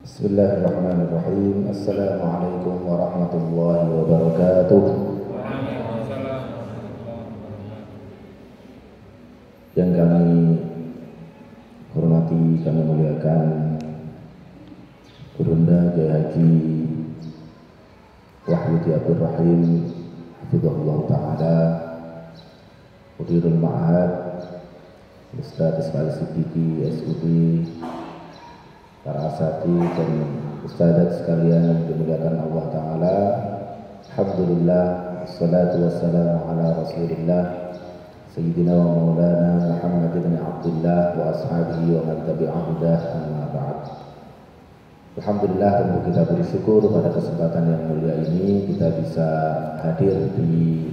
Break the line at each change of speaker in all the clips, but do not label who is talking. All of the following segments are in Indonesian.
Bismillahirrahmanirrahim. Assalamualaikum warahmatullahi wabarakatuh. Yang kami hormati, kami muliakan Gurunda Kiai Haji Wahyudi Abdul Rahim hafizahullah ta'ala, Mudirul Ma'had Ustaz Ismail Siddiqi SUD, para asatidz dan ustadzat sekalian yang dimuliakan Allah Ta'ala. Alhamdulillah, wassalatu wassalamu ala rasulillah Sayyidina wa maulana Muhammad ibn Abdullah wa ashabihi wa man tabi'ahudah, amma ba'd. Alhamdulillah, tentu kita bersyukur pada kesempatan yang mulia ini kita bisa hadir di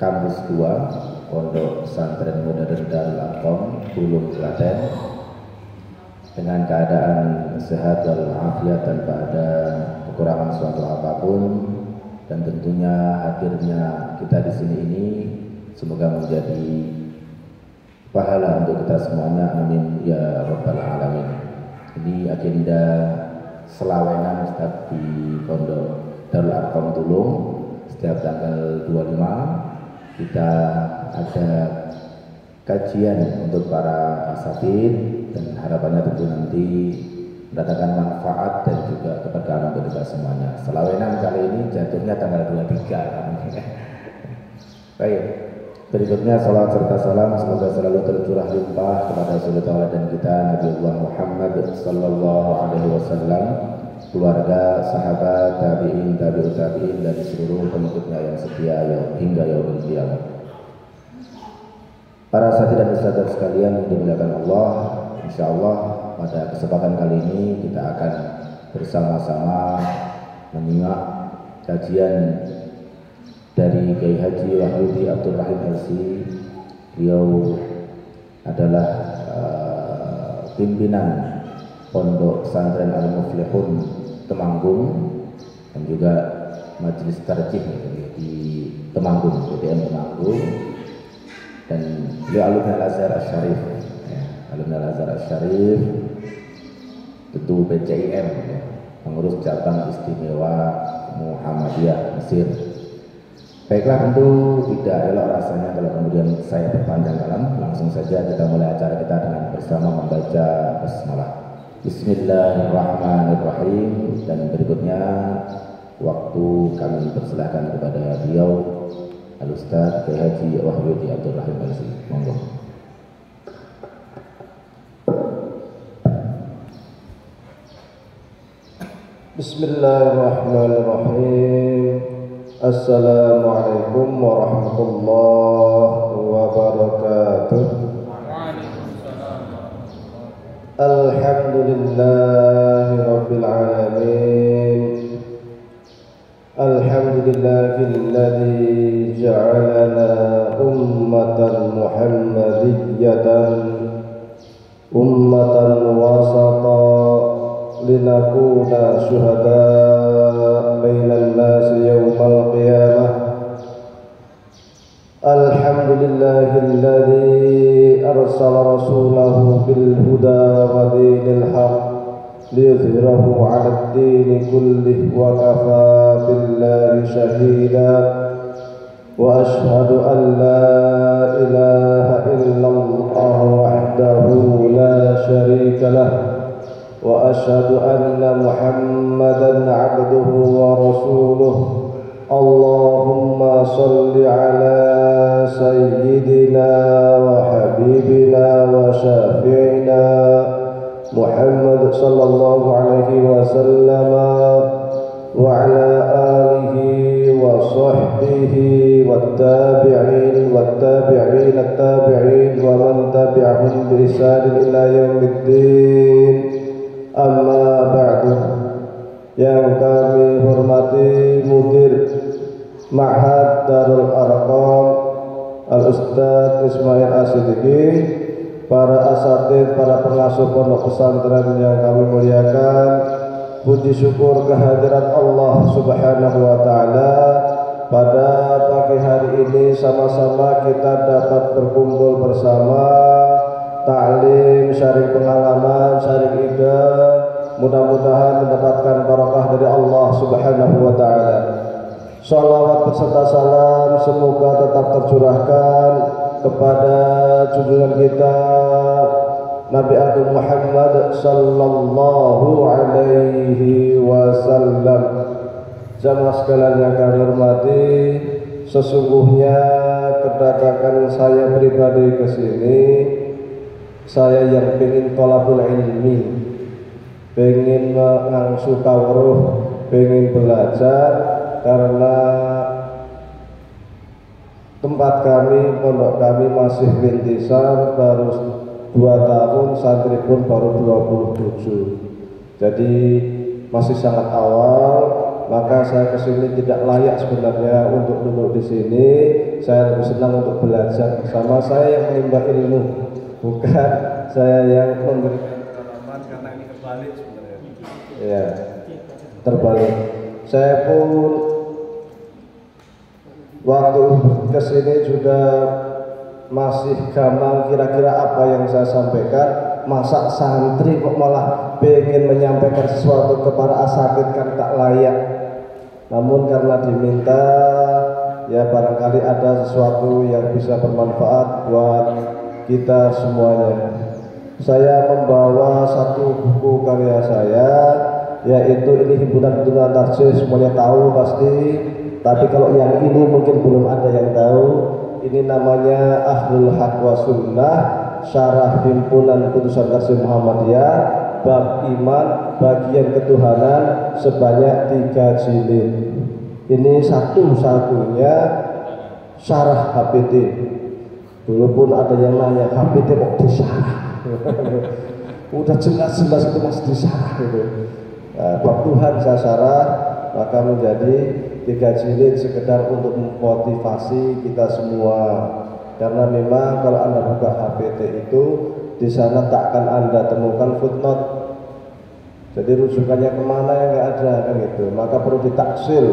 kampus 2 Pondok Pesantren Modern Darul Arqam, Bulung, Klaten, dengan keadaan sehat walafiat tanpa ada kekurangan suatu apapun, dan tentunya hadirnya kita di sini ini semoga menjadi pahala untuk kita semuanya, amin ya rabbal alamin. Ini agenda selawenan Ustaz di Pondok Darul Arqam Tulung. Setiap tanggal 25 kita ada kajian untuk para asatidz, dan harapannya tentu nanti mendatangkan manfaat dan juga keberkahan untuk kita semuanya. Selawenan kali ini jatuhnya tanggal 23. Baik, berikutnya salawat serta salam semoga selalu tercurah limpah kepada saudara dan kita Nabiullah Muhammad sallallahu alaihi wasallam, keluarga, sahabat, tabi'in, tabi'ut tabi'in, dan seluruh pengikutnya yang setia hingga yaumil qiyamah. Para asatidz dan ustadzat sekalian yang dimuliakan Allah, insyaallah pada kesempatan kali ini kita akan bersama-sama menyimak kajian dari Kiai Haji Wahyudi Abdul Rahim LC. Beliau adalah pimpinan Pondok Pesantren Al-Muflihun Temanggung dan juga Majelis Tarjih di Temanggung, PTN Temanggung, dan beliau alumni Al-Azhar Asy-Syarif, alumni Al-Azhar Asy-Syarif, tentu PCIM, pengurus cabang istimewa Muhammadiyah Mesir. Baiklah, tentu tidak elok rasanya kalau kemudian saya berpanjang kalam. Langsung saja kita mulai acara kita dengan bersama membaca basmalah. Bismillahirrahmanirrahim. Dan berikutnya waktu kami persilahkan kepada beliau Al-Ustaz Kiai Haji Wahyudi Abdul Rahim LC. Monggo.
Bismillahirrahmanirrahim. Assalamualaikum warahmatullahi wabarakatuh. Alhamdulillahi rabbil alamin. Alhamdulillahilladzi ja'alana ummatan muhammadiyatan, ummatan wasata, linakuna syuhada bainan nasi yawmal qiyamah. Alhamdulillahilladzi arsala rasulahu bil huda wa dinil haq liyudhhirahu 'ala ad-din kullih wa kafaa billahi shahida. Wa ashhadu an la ilaha illallah wahdahu la syarika lah, wa asyhadu anna Muhammadan 'abduhu wa rasuluh. Allahumma salli ala sayyidina wa habibina wa syafi'ina Muhammad sallallahu alaihi wasallam wa ala alihi wa sahbihi wat tabi'in wat tabi'in at-tabi'in wa man tabi'ahum bi ihsan ila yaumiddin. Amma ba'du. Yang kami hormati Mudir Ma'had Darul Arqam Al-Ustaz Ismail As-Siddiqi, para asatidz, para pengasuh pondok pesantren yang kami muliakan, puji syukur kehadirat Allah Subhanahu wa ta'ala. Pada pagi hari ini sama-sama kita dapat berkumpul bersama, ta'lim, sharing pengalaman, sharing ide, mudah-mudahan mendapatkan barakah dari Allah Subhanahu wa taala. Shalawat beserta salam semoga tetap tercurahkan kepada junjungan kita Nabi Agung Muhammad sallallahu alaihi wasallam. Jamaah sekalian yang kami hormati, sesungguhnya kedatangan saya pribadi ke sini, saya yang ingin thalabul ilmi, ingin mengangsu kawruh, ingin belajar, karena tempat kami, pondok kami masih rintisan, baru 2 tahun, santri pun baru 27. Jadi masih sangat awal. Maka saya kesini tidak layak sebenarnya untuk duduk di sini. Saya lebih senang untuk belajar bersama. Saya yang menimba ilmu, bukan saya yang memberikan pengalaman, karena ini terbalik sebenarnya. Ya, terbalik. Saya pun waktu kesini juga masih gamang kira-kira apa yang saya sampaikan. Masa santri kok malah pengen menyampaikan sesuatu kepada asatidz, kan tak layak. Namun karena diminta, ya barangkali ada sesuatu yang bisa bermanfaat buat kita semuanya. Saya membawa satu buku karya saya, yaitu ini himpunan tarjih, semuanya tahu pasti. Tapi kalau yang ini mungkin belum ada yang tahu. Ini namanya Ahlul Haq wa Sunnah, Syarah Himpunan Putusan Tarjih Muhammadiyah, Bab Iman, Bagian Ketuhanan, sebanyak 3 jilid. Ini satu-satunya syarah HPT. Dulu pun ada yang nanya, HPT kok disyarah? Udah jelas-jelas itu masih disyarah gitu. Bab Tuhan saya syarah, maka menjadi 3 jilid sekedar untuk memotivasi kita semua. Karena memang kalau Anda buka HPT itu, di sana tak akan Anda temukan footnote. Jadi rujukannya kemana yang nggak ada kan gitu. Maka perlu ditaksil,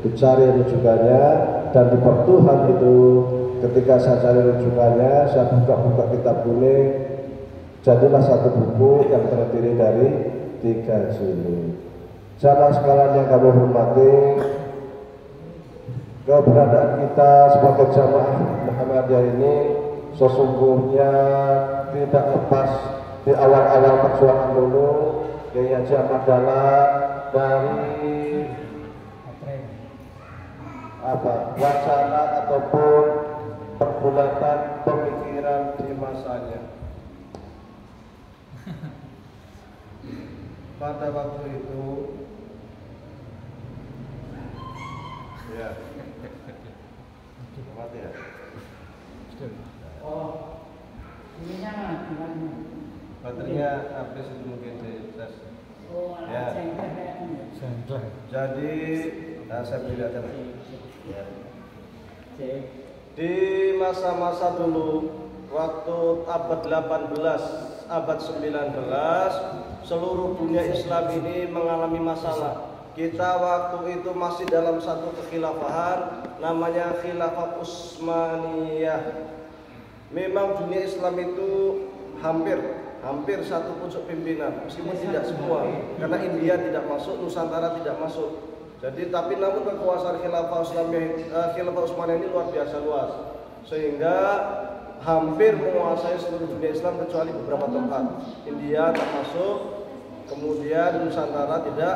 dicari rujukannya, dan di Bab Tuhan itu ketika saya cari rujukannya, saya buka-buka kitab kuning, jadilah satu buku yang terdiri dari 3 jilid. Jamaah sekalian yang kami hormati, keberadaan kita sebagai jamaah Muhammadiyah ini sesungguhnya tidak lepas di awal-awal perjuangan dulu. Kiai Haji Ahmad Dahlan dari wacana ataupun pergulatan pemikiran di masanya. Pada waktu itu, ya, mati ya.
Oh, ininya gimana?
Baterainya habis itu mungkin di tes.
Oh,
ya. Jadi, saya beli aja. Ya. Di masa-masa dulu, waktu abad 18, abad 19, seluruh dunia Islam ini mengalami masalah. Kita waktu itu masih dalam satu kekhilafahan, namanya Khilafah Utsmaniyah. Memang dunia Islam itu hampir satu pucuk pimpinan, meskipun tidak semua, karena India tidak masuk, Nusantara tidak masuk. Jadi tapi namun kekuasaan Khilafah Utsmaniyah ini luar biasa luas, sehingga hampir menguasai seluruh dunia Islam kecuali beberapa tempat. India tak masuk, kemudian Nusantara tidak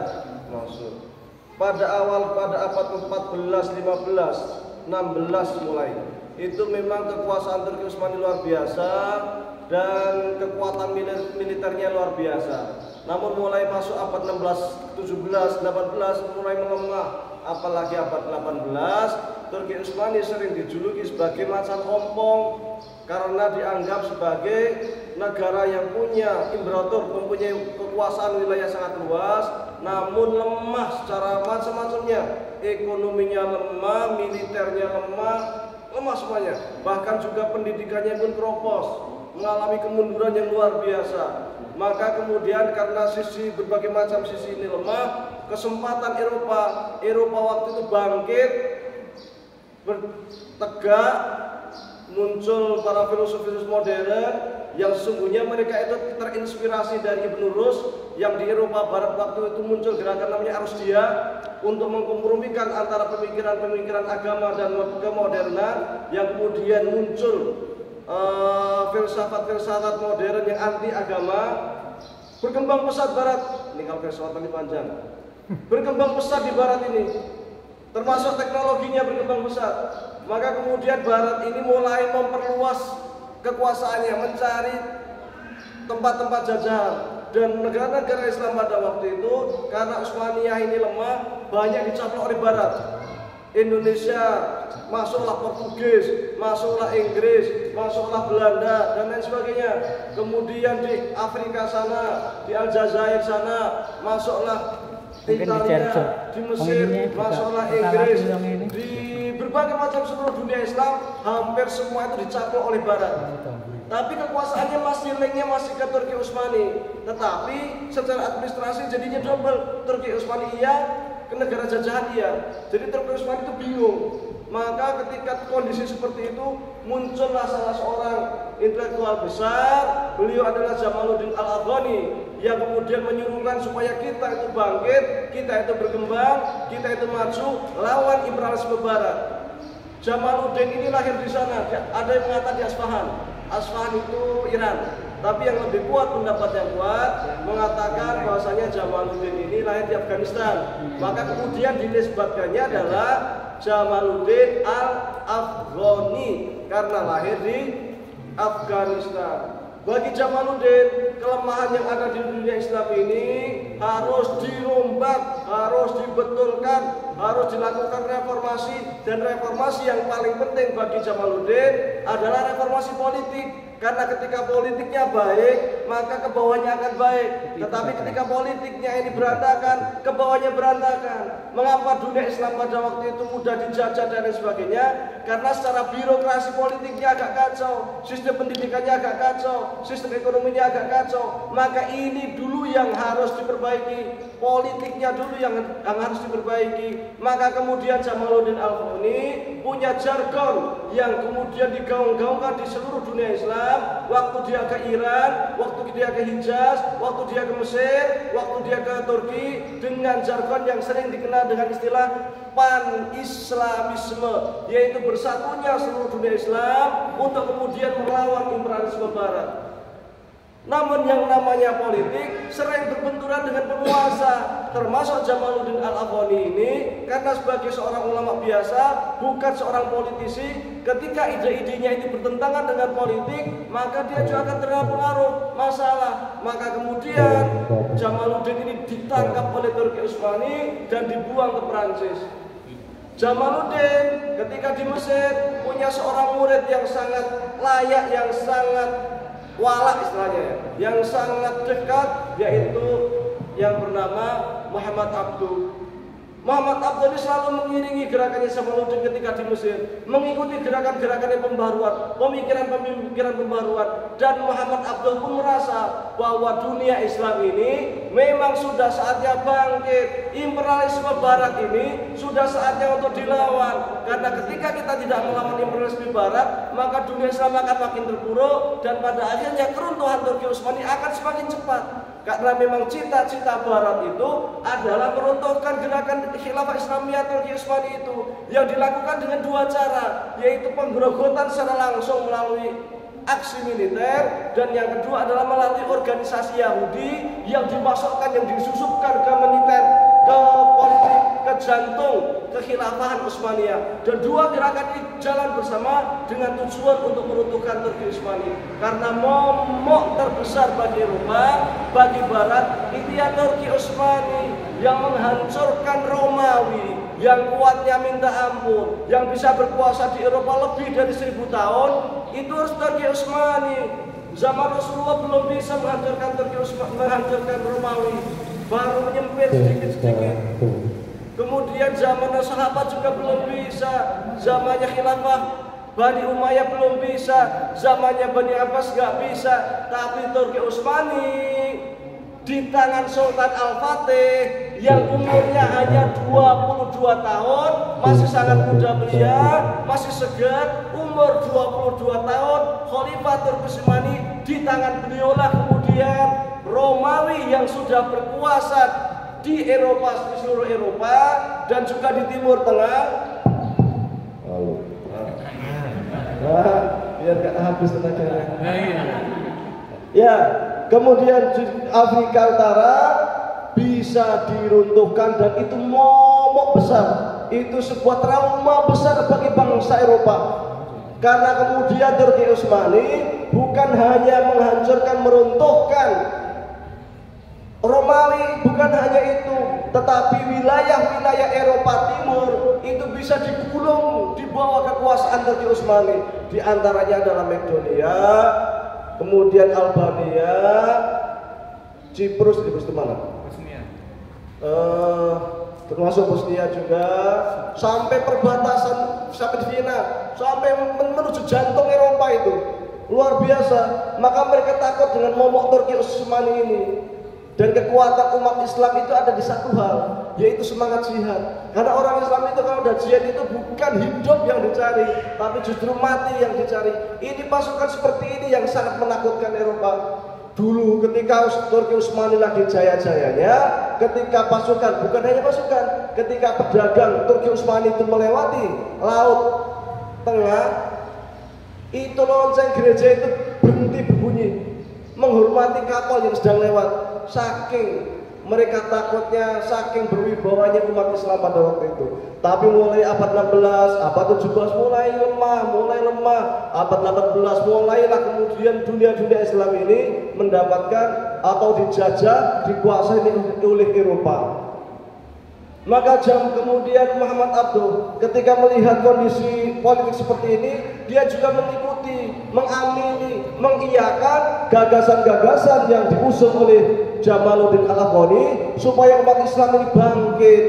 masuk. Pada abad 14, 15, 16 mulai, itu memang kekuasaan Turki Utsmani luar biasa dan kekuatan militernya luar biasa. Namun mulai masuk abad 16, 17, 18 mulai melemah. Apalagi abad 18, Turki Utsmani sering dijuluki sebagai macan ompong karena dianggap sebagai negara yang punya imperator, mempunyai kekuasaan wilayah sangat luas, namun lemah secara macam-macamnya. Ekonominya lemah, militernya lemah semuanya. Bahkan juga pendidikannya pun keropos, mengalami kemunduran yang luar biasa. Maka kemudian karena berbagai macam sisi ini lemah, kesempatan Eropa waktu itu bangkit, bertegak, muncul para filsuf modern yang sesungguhnya mereka itu terinspirasi dari Ibn Rus yang di Eropa Barat waktu itu muncul gerakan namanya Arusdia untuk mengkompromikan antara pemikiran-pemikiran agama dan kemodernan, yang kemudian muncul filsafat-filsafat modern yang anti agama. Berkembang pesat Barat, ini kalau filsafat paling panjang. Berkembang pesat di Barat ini, termasuk teknologinya berkembang pesat. Maka kemudian Barat ini mulai memperluas kekuasaannya, mencari tempat-tempat jajahan. Dan negara-negara Islam pada waktu itu, karena Utsmaniyah ini lemah, banyak dicaplok oleh Barat. Indonesia, masuklah Portugis, masuklah Inggris, masuklah Belanda, dan lain sebagainya. Kemudian di Afrika sana, di Aljazair sana, masuklah Italia, di Mesir, masuklah Inggris, di berbagai macam seluruh dunia Islam, hampir semua itu dicaplok oleh Barat. Tapi kekuasaannya masih linknya masih ke Turki Utsmani. Tetapi secara administrasi jadinya double. Turki Utsmani iya, ke negara jajahan iya. Jadi Turki Utsmani itu bingung. Maka ketika kondisi seperti itu, muncullah salah seorang intelektual besar. Beliau adalah Jamaluddin Al-Afghani, yang kemudian menyuruhkan supaya kita itu bangkit, kita itu berkembang, kita itu maju lawan imperialisme Barat. Jamaluddin ini lahir di sana. Ada yang mengatakan di Asfahan. Asfahan itu Iran, tapi yang lebih kuat, pendapat yang kuat mengatakan bahwasanya Jamaluddin ini lahir di Afghanistan. Maka kemudian dinisbatkannya adalah Jamaluddin Al-Afghani karena lahir di Afghanistan. Bagi Jamaluddin, kelemahan yang ada di dunia Islam ini harus dirompak, harus dibetulkan, harus dilakukan reformasi. Dan reformasi yang paling penting bagi Jamaluddin adalah reformasi politik. Karena ketika politiknya baik, maka kebawahnya akan baik. Tetapi ketika politiknya ini berantakan, kebawahnya berantakan. Mengapa dunia Islam pada waktu itu mudah dijajah dan lain sebagainya? Karena secara birokrasi politiknya agak kacau, sistem pendidikannya agak kacau, sistem ekonominya agak kacau. Maka ini dulu yang harus diperbaiki, politiknya dulu yang harus diperbaiki. Maka kemudian Jamaluddin Al-Afghani punya jargon yang kemudian digaung-gaungkan di seluruh dunia Islam. Waktu dia ke Iran, waktu dia ke Hijaz, waktu dia ke Mesir, waktu dia ke Turki, dengan jargon yang sering dikenal dengan istilah pan-islamisme, yaitu bersatunya seluruh dunia Islam untuk kemudian melawan imperialisme Barat. Namun yang namanya politik sering berbenturan dengan penguasa, termasuk Jamaluddin Al-Afghani ini, karena sebagai seorang ulama biasa, bukan seorang politisi. Ketika ide-idenya itu bertentangan dengan politik, maka dia juga akan terpengaruh masalah. Maka kemudian Jamaluddin ini ditangkap oleh Turki Utsmani dan dibuang ke Perancis. Jamaluddin ketika di Mesir punya seorang murid yang sangat layak, yang sangat walak istilahnya, yang sangat dekat, yaitu yang bernama Muhammad Abduh. Muhammad Abduh ini selalu mengiringi gerakannya Jamaluddin ketika di Mesir, mengikuti gerakan-gerakan pembaruan, pemikiran-pemikiran pembaruan. Dan Muhammad Abduh pun merasa bahwa dunia Islam ini memang sudah saatnya bangkit. Imperialisme Barat ini sudah saatnya untuk dilawan. Karena ketika kita tidak melawan imperialisme Barat, maka dunia Islam akan makin terpuruk, dan pada akhirnya keruntuhan Turki Utsmani akan semakin cepat. Karena memang cita-cita Barat itu adalah meruntuhkan gerakan khilafah Islamiyah Turki Utsmani itu, yang dilakukan dengan dua cara, yaitu penggerogotan secara langsung melalui aksi militer, dan yang kedua adalah melalui organisasi Yahudi yang dimasukkan, yang disusupkan ke militer, ke politik, ke jantung kekhilafahan Utsmaniyah. Dan dua gerakan ini jalan bersama dengan tujuan untuk meruntuhkan Turki Utsmani. Karena momok terbesar bagi Eropa, bagi Barat, itu ya Turki Utsmani yang menghancurkan Romawi, yang kuatnya minta ampun, yang bisa berkuasa di Eropa lebih dari 1000 tahun. Itu harus Turki Utsmani. Zaman Rasulullah belum bisa menghancurkan Turki Utsmani, menghancurkan Romawi, baru menyempit sedikit-sedikit. Kemudian zaman sahabat juga belum bisa, zamannya khilafah Bani Umayyah belum bisa, zamannya Bani Abbas nggak bisa. Tapi Turki Utsmani di tangan Sultan Al-Fatih yang umurnya hanya 22 tahun, masih sangat muda belia, masih segar, umur 22 tahun, Khalifah Turki Utsmani, di tangan beliaulah kemudian Romawi yang sudah berkuasa di Eropa, di seluruh Eropa dan juga di Timur Tengah. Biar gak habis tenaganya. Ya, kemudian di Afrika Utara bisa diruntuhkan dan itu momok besar. Itu sebuah trauma besar bagi bangsa Eropa. Karena kemudian Turki Utsmani bukan hanya menghancurkan, meruntuhkan Romawi, bukan hanya itu, tetapi wilayah-wilayah Eropa Timur itu bisa digulung di bawah kekuasaan Turki Utsmani. Di antaranya adalah Makedonia, kemudian Albania, Ciprus itu mana? Bosnia. Termasuk Bosnia juga, sampai perbatasan, sampai di Vienna, sampai menuju jantung Eropa itu. Luar biasa. Maka mereka takut dengan momok Turki Utsmani ini. Dan kekuatan umat Islam itu ada di satu hal, yaitu semangat jihad. Karena orang Islam itu kalau udah jihad itu bukan hidup yang dicari, tapi justru mati yang dicari. Ini pasukan seperti ini yang sangat menakutkan Eropa. Dulu ketika Turki Utsmani lagi jaya-jayanya, ketika pasukan, bukan hanya pasukan, ketika pedagang Turki Utsmani itu melewati laut tengah, itu lonceng gereja itu berhenti berbunyi, menghormati kapal yang sedang lewat. Saking mereka takutnya, saking berwibawanya umat Islam pada waktu itu. Tapi mulai abad 16, abad 17 mulai lemah. Abad 18 mulailah kemudian dunia Islam ini mendapatkan atau dijajah, dikuasai oleh Eropa. Maka kemudian Muhammad Abduh ketika melihat kondisi politik seperti ini, dia juga mengikuti, mengamini, mengiyakan gagasan-gagasan yang diusung oleh Jamaluddin Al-Afghani supaya umat Islam ini bangkit.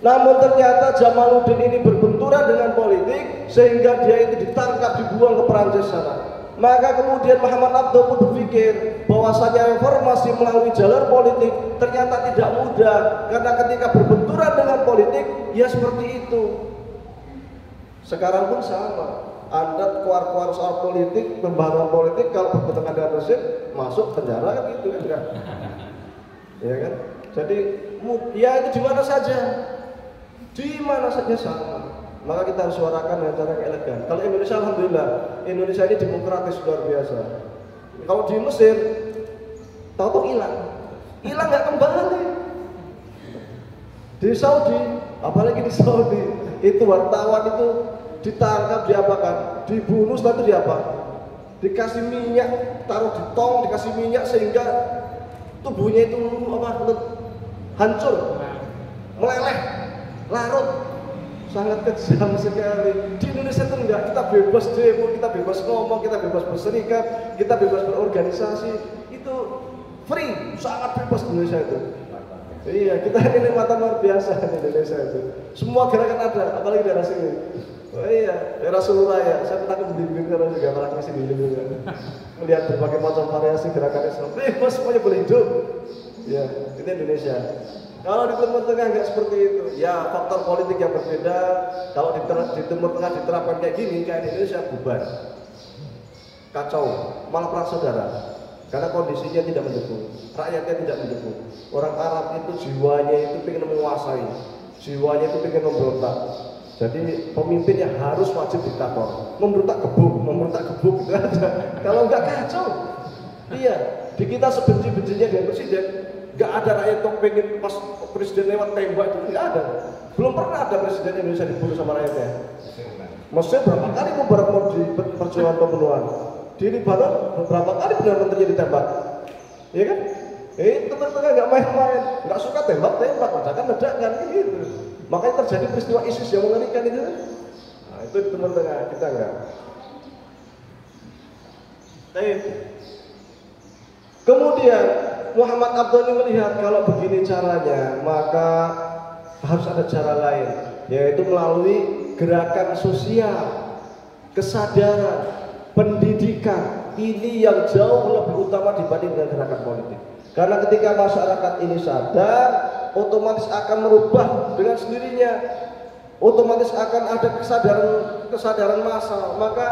Namun ternyata Jamaluddin ini berbenturan dengan politik sehingga dia itu ditangkap, dibuang ke Perancis sana. Maka kemudian Muhammad Abduh pun berpikir bahwasanya reformasi melalui jalur politik ternyata tidak mudah, karena ketika berbenturan dengan politik ya seperti itu. Sekarang pun sama. Anda keluar soal politik, pembahasan politik, kalau bertentangan dengan rezim masuk penjara kan gitu kan? Ya kan? Jadi ya itu di mana saja sama. Maka kita harus suarakan dengan cara yang elegan. Kalau Indonesia, alhamdulillah, Indonesia ini demokratis luar biasa. Kalau di Mesir, tahu hilang nggak kembali. Di Saudi, apalagi di Saudi, itu wartawan itu ditangkap, diapakan, dibunuh, setelah itu diapa? Dikasih minyak, taruh di tong, dikasih minyak sehingga tubuhnya itu hancur, meleleh, larut. Sangat kejam sekali. Di Indonesia itu enggak, kita bebas demo, kita bebas ngomong, kita bebas berserikat, kita bebas berorganisasi. Itu free, sangat bebas di Indonesia itu. Iya, kita ini nikmatan luar biasa di Indonesia itu. Semua gerakan ada, apalagi daerah sini. Oh iya, daerah Surabaya. Saya pernah ke bimbing karena juga malah masih bimbing juga. Melihat berbagai macam variasi gerakan Islam. Bebas, semuanya boleh hidup. Ya, itu Indonesia. Kalau di Timur Tengah nggak seperti itu, ya faktor politik yang berbeda. Kalau di Timur Tengah diterapkan kayak gini, kayak di Indonesia bubar, kacau, malah perang saudara. Karena kondisinya tidak mendukung, rakyatnya tidak mendukung. Orang Arab itu jiwanya itu pengen menguasai, jiwanya itu pengen memberontak. Jadi pemimpinnya harus wajib diktator, memberontak gebuk, gitu aja. Kalau nggak kacau, iya. Di kita sebenci-bencinya dengan presiden. Gak ada rakyat yang pengen pas presiden lewat tembak itu, nggak ada. Belum pernah ada presiden Indonesia dibunuh sama rakyatnya. Mesir berapa kali membarak di perjuangan pembunuhan. Di Libanon beberapa kali Perdana Menterinya ditembak. Iya kan? Tengah-tengah nggak main-main, nggak suka tembak, ledakan gitu. Makanya terjadi peristiwa ISIS yang mengerikan itu. Nah, itu di Timur Tengah, kita enggak. Kemudian Muhammad Abduh melihat kalau begini caranya, maka harus ada cara lain, yaitu melalui gerakan sosial, kesadaran, pendidikan. Ini yang jauh lebih utama dibanding dengan gerakan politik. Karena ketika masyarakat ini sadar, otomatis akan merubah dengan sendirinya. Otomatis akan ada kesadaran massal. Maka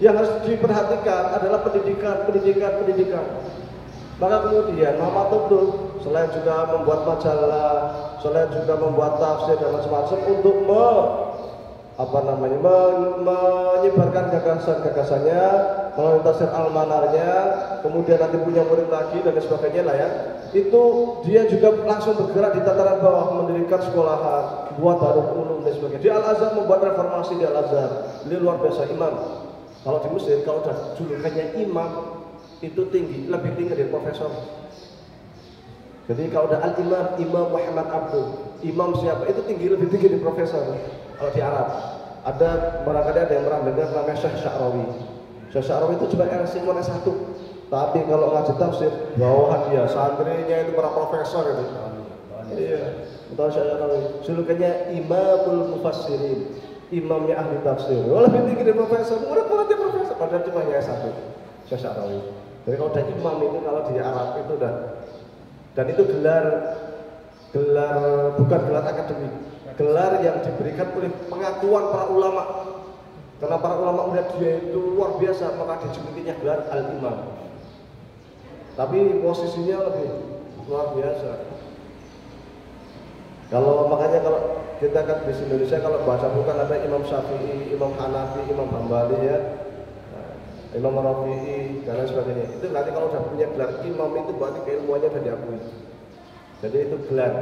yang harus diperhatikan adalah pendidikan. Maka kemudian Muhammad Abdul selain juga membuat majalah, selain juga membuat tafsir dan macam-macam untuk menyebarkan gagasan-gagasannya melalui tafsir Al-Manarnya, kemudian nanti punya murid lagi dan sebagainya lah ya. Itu dia juga langsung bergerak di tataran bawah, mendirikan sekolahan, buat Darul Ulum dan sebagainya. Di Al-Azhar membuat reformasi di Al-Azhar. Beliau luar biasa imam. Kalau di Mesir kalau udah julukannya imam itu tinggi, lebih tinggi dari profesor. Jadi kalau udah al-imam, Imam Muhammad Abdul, imam siapa itu tinggi, lebih tinggi dari profesor. Kalau di Arab ada barangkali ada yang pernah dengar namanya Syekh Sya'rawi. Syekh Sya'rawi itu cuma LC cuma S1. Tapi kalau ngaji tafsir bawahan dia, santrinya itu para profesor itu. Iya, betul Syekh Sya'rawi. Julukannya Imamul Mufassirin, imamnya ahli tafsir. Oh, lebih tinggi dari profesor, murid-muridnya profesor, padahal cuma S1. Syekh Sya'rawi. Jadi kalau udah imam itu kalau di Arab itu udah, dan itu gelar bukan gelar akademik, gelar yang diberikan oleh pengakuan para ulama. Karena para ulama melihat dia itu luar biasa, maka dijulukinya gelar al-imam. Tapi posisinya lebih luar biasa. Makanya kalau kita kan di Indonesia kalau baca bukan ada Imam Syafi'i, Imam Hanafi, Imam Hambali ya, Imam Rafi'i dan lain sebagainya. Itu nanti kalau sudah punya gelar imam itu berarti keilmuannya sudah diakui. Jadi itu gelar,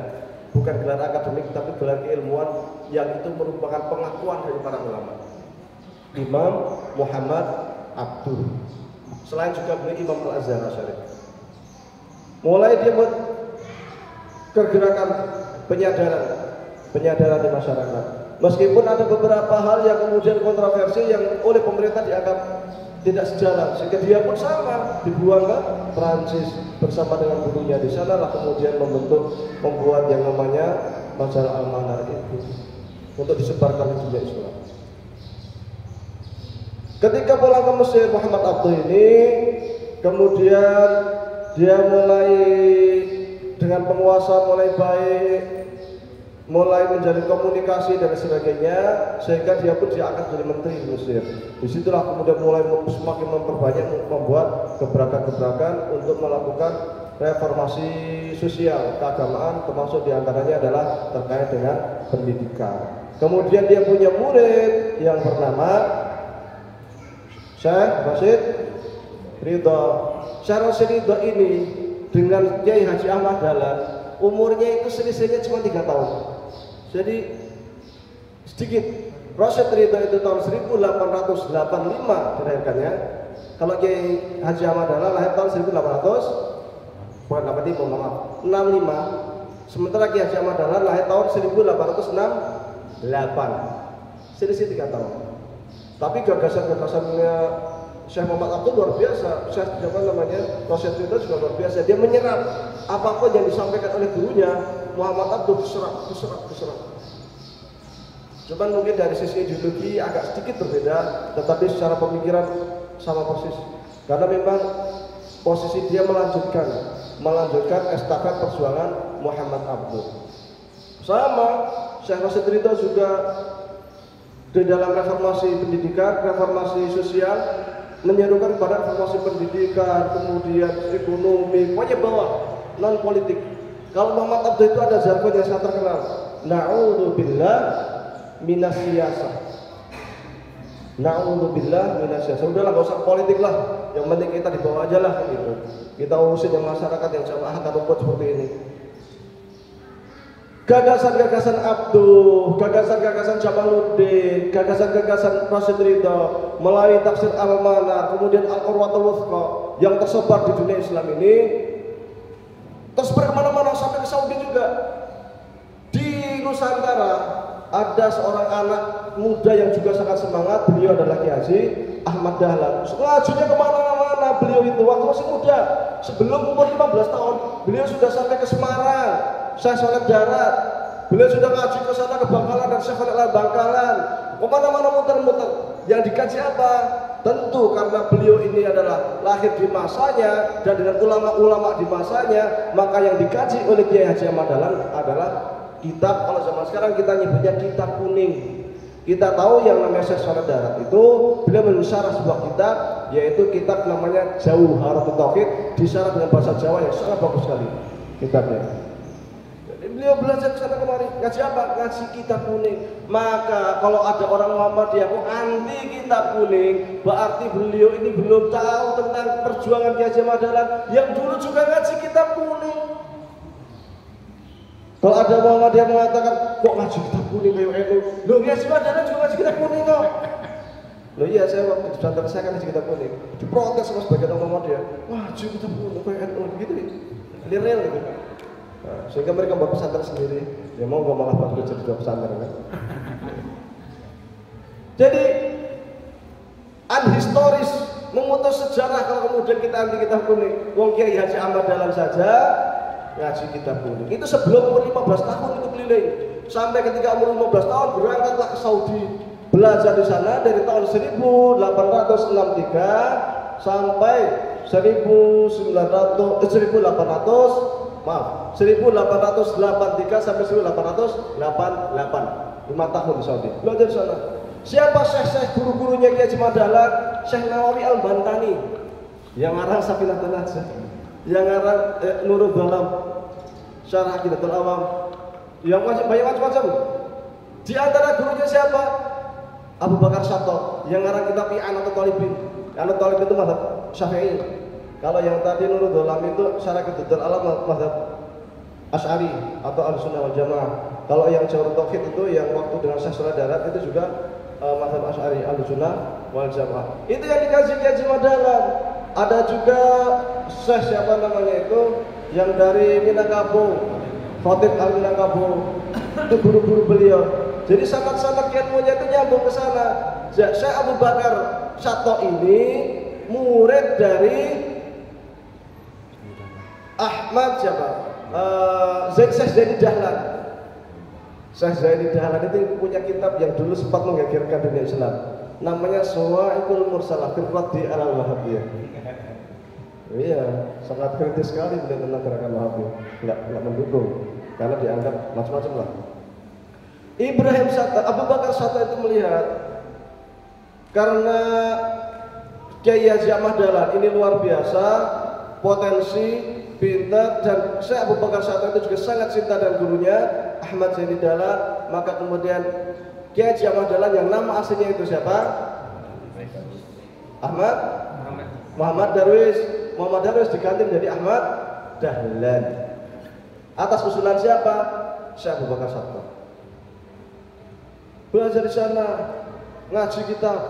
bukan gelar akademik tapi gelar keilmuan yang itu merupakan pengakuan dari para ulama. Imam Muhammad Abdul. Selain juga beliau Imam Al-Azhar Asy'ari. Mulai dia buat kegerakan penyadaran di masyarakat. Meskipun ada beberapa hal yang kemudian kontroversi yang oleh pemerintah dianggap tidak sejalan, sehingga dia pun sama dibuang ke Prancis bersama dengan gurunya. Di sanalah kemudian membuat yang namanya majalah Al-Manar itu untuk disebarkan di dunia Islam. Ketika pulang ke Mesir, Muhammad Abdul ini kemudian dia mulai dengan penguasa mulai baik, mulai menjalin komunikasi dan sebagainya, sehingga dia pun diangkat jadi menteri di Mesir. Disitulah kemudian mulai semakin memperbanyak membuat gebrakan-gebrakan untuk melakukan reformasi sosial keagamaan, termasuk diantaranya adalah terkait dengan pendidikan. Kemudian dia punya murid yang bernama Syekh Rashid Ridho. Syekh Rashid Ridho ini dengan Kiai Haji Ahmad Dahlan umurnya itu selisihnya cuma 3 tahun. Jadi sedikit. Rashid Ridho itu tahun 1885 dilahirkannya. Kalau Kiai Haji Ahmad Dahlan lahir tahun 65. Sementara Kiai Haji Ahmad Dahlan lahir tahun 1868. Selisih 3 tahun. Tapi gagasan-gagasannya Syekh Muhammad Abdul luar biasa. Syekh Rashid Ridho juga luar biasa. Dia menyerap apapun yang disampaikan oleh gurunya, Muhammad Abdul diserap. Cuman mungkin dari sisi ideologi agak sedikit berbeda, tetapi secara pemikiran sama persis. Karena memang posisi dia melanjutkan estafet perjuangan Muhammad Abdul. Sama Syekh Rashid Ridho juga di dalam reformasi pendidikan, reformasi sosial, menyerukan pada reformasi pendidikan, kemudian ekonomi, pokoknya bawah, non politik. Kalau Muhammad Abdul itu ada jargon yang sangat terkenal, na'udzubillah minas siyasah. Na'udzubillah minas siyasah. Udahlah, gak usah politik lah, yang penting kita di bawah aja lah gitu. Kita urusin yang masyarakat yang jamaah akar rumput seperti ini. Gagasan-gagasan Abdul, gagasan-gagasan Jamaluddin, gagasan-gagasan Rashid Ridho melalui tafsir Al-Manar, kemudian Al-Qurwatul Wuthqa yang tersebar di dunia Islam ini tersebar kemana-mana sampai ke Saudi juga. Di Nusantara ada seorang anak muda yang juga sangat semangat. Beliau adalah Kiai Haji Ahmad Dahlan. Ngajinya kemana-mana beliau itu waktu masih muda. Sebelum umur 15 tahun beliau sudah sampai ke Semarang, Syekh Saleh Darat. Beliau sudah ngaji ke sana ke Bangkalan dan Syekh Saleh Bangkalan. Kemana-mana muter-muter. Yang dikaji apa? Tentu karena beliau ini adalah lahir di masanya dan dengan ulama-ulama di masanya, maka yang dikaji oleh Kiai Haji Ahmad Dahlan adalah kitab, kalau zaman sekarang kita nyebutnya kitab kuning. Kita tahu yang namanya Syekh Syarat Darat itu beliau mensyarah sebuah kitab, yaitu kitab namanya Jauharatul Tauhid, disyarah dengan bahasa Jawa yang sangat bagus sekali kitabnya. Jadi beliau belajar ke sana kemari, ngaji apa? Ngaji kitab kuning. Maka kalau ada orang Muhammadiyah anti kitab kuning, berarti beliau ini belum tahu tentang perjuangan Ki Haji Ahmad Dahlan yang dulu juga ngaji kitab kuning. Kalau ada Muhammadiyah mengatakan kok ngaji kitab kuning kayak itu, loh Ki Haji Ahmad Dahlan juga ngaji kitab kuning kok. Loh iya, saya waktu di pesantren saya kan ngaji kitab kuning, diprotes sama sebagian orang Muhammadiyah, ngaji kitab kuning kayak itu, gitu real gitu. Nah, sehingga mereka buat pesantren sendiri, ya mau gak malah buat kerja di pesantren kan. Jadi unhistoris, memutus sejarah kalau kemudian kita anti kitab kuning. Wong Kiai Haji Ahmad Dahlan saja ngaji kitab kuning. Itu sebelum umur 15 tahun itu keliling. Sampai ketika umur 15 tahun berangkatlah ke Saudi. Belajar di sana dari tahun 1863 sampai 1883 sampai 1888. 5 tahun di Saudi. Belajar di sana. Siapa syekh-syekh guru-gurunya Ki Haji Ahmad Dahlan? Syekh Nawawi Al-Bantani yang ngarang Safinatul Najah, yang ngarang Nurul Dalam, Syarah Aqidatul Awam, yang banyak macam-macam. Di antara gurunya siapa? Abu Bakar Syato yang ngarang kitab I'anatul Talibin. I'anatul Talibin itu mazhab Syafi'i. Kalau yang tadi Nurul Dalam itu Syarah Aqidatul Awam mazhab Asy'ari atau Ahlussunnah wal Jamaah. Kalau yang Jawharatul Tauhid itu yang waktu dengan Syekh Syarat Darat itu juga mazhab Asy'ari Ahlussunnah wal Jamaah. Itu yang dikaji Ki Haji Ahmad Dahlan. Ada juga Syekh siapa namanya itu yang dari Minangkabau, Khatib Al-Minangkabau. Itu guru-guru beliau. Jadi sangat-sangat ilmunya itu nyambung ke sana. Syekh Abu Bakar Syato ini murid dari Ahmad siapa? Syekh Zaini Dahlan. Syekh Zaini Dahlan itu punya kitab yang dulu sempat menggegerkan dunia Islam. Namanya Sawa'iqul Mursalah fi Raddi 'alal Wahabbiyah. Iya, sangat kritis sekali beliau tentang gerakan Wahabi. Enggak mendukung karena dianggap macam-macam lah. Ibrahim Satta, Abu Bakar Satta itu melihat karena Kiai Haji Ahmad Dahlan ini luar biasa, potensi, pintar, dan Syekh Abu Bakar Satta itu juga sangat cinta dengan gurunya Ahmad Zaini Dahlan. Maka kemudian Kiai Haji Ahmad Dahlan yang nama aslinya itu siapa? Muhammad Darwis. Muhammad Darwis diganti menjadi Ahmad Dahlan. Atas usulan siapa? Syekh Abu Bakar Satta. Belajar di sana, ngaji kitab.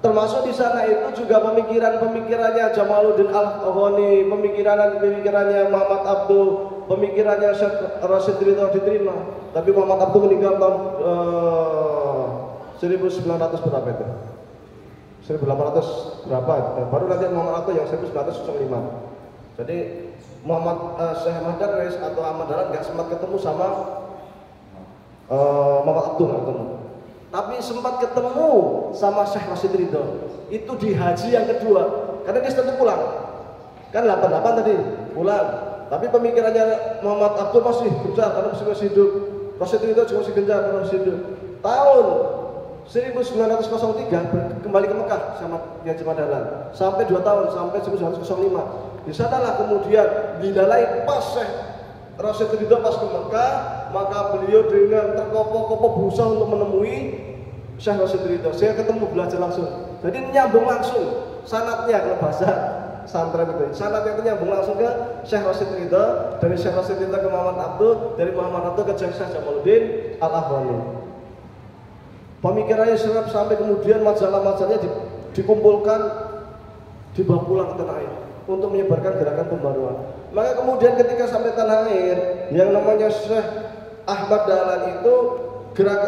Termasuk di sana itu juga pemikirannya Jamaluddin Al-Afghani, pemikirannya Muhammad Abduh, pemikirannya Syekh Rasyid Ridho diterima. Tapi Muhammad Abduh meninggal tahun 1900 berapa itu? 1800 berapa? Baru nanti Muhammad Abduh yang 1905. Jadi Syekh Ahmad Darwis atau Ahmad Dahlan nggak sempat ketemu sama Muhammad Abduh, nggak ketemu. Tapi sempat ketemu sama Syekh Rasyid Ridho. Itu di haji yang kedua. Karena dia setelah pulang. Kan 88 tadi pulang. Tapi pemikirannya Muhammad Abduh masih gencar karena masih hidup. Rasyid Ridho juga masih gencar karena masih hidup. Tahun 1903 kembali ke Mekah sama Ki Haji Ahmad Dahlan. Sampai 2 tahun sampai 1905. Di sanalah kemudian dinilai pas Syekh Rasyid Ridho pas ke Mekah, maka beliau dengan terkopoh-kopoh berusaha untuk menemui Syekh Rasyid Ridho. Saya ketemu belajar langsung. Jadi nyambung langsung sanadnya kalau bahasa santren itu. Sanadnya itu nyambung langsung ke Syekh Rasyid Ridho, dari Syekh Rasyid Ridho ke Muhammad Abduh, dari Muhammad Abduh ke Syekh Jamaluddin Al-Afghani. Pemikirannya sampai kemudian majalah-majalahnya dikumpulkan, dibawa pulang ke tanah air untuk menyebarkan gerakan pembaruan. Maka kemudian ketika sampai tanah air, yang namanya Syekh Ahmad Dahlan itu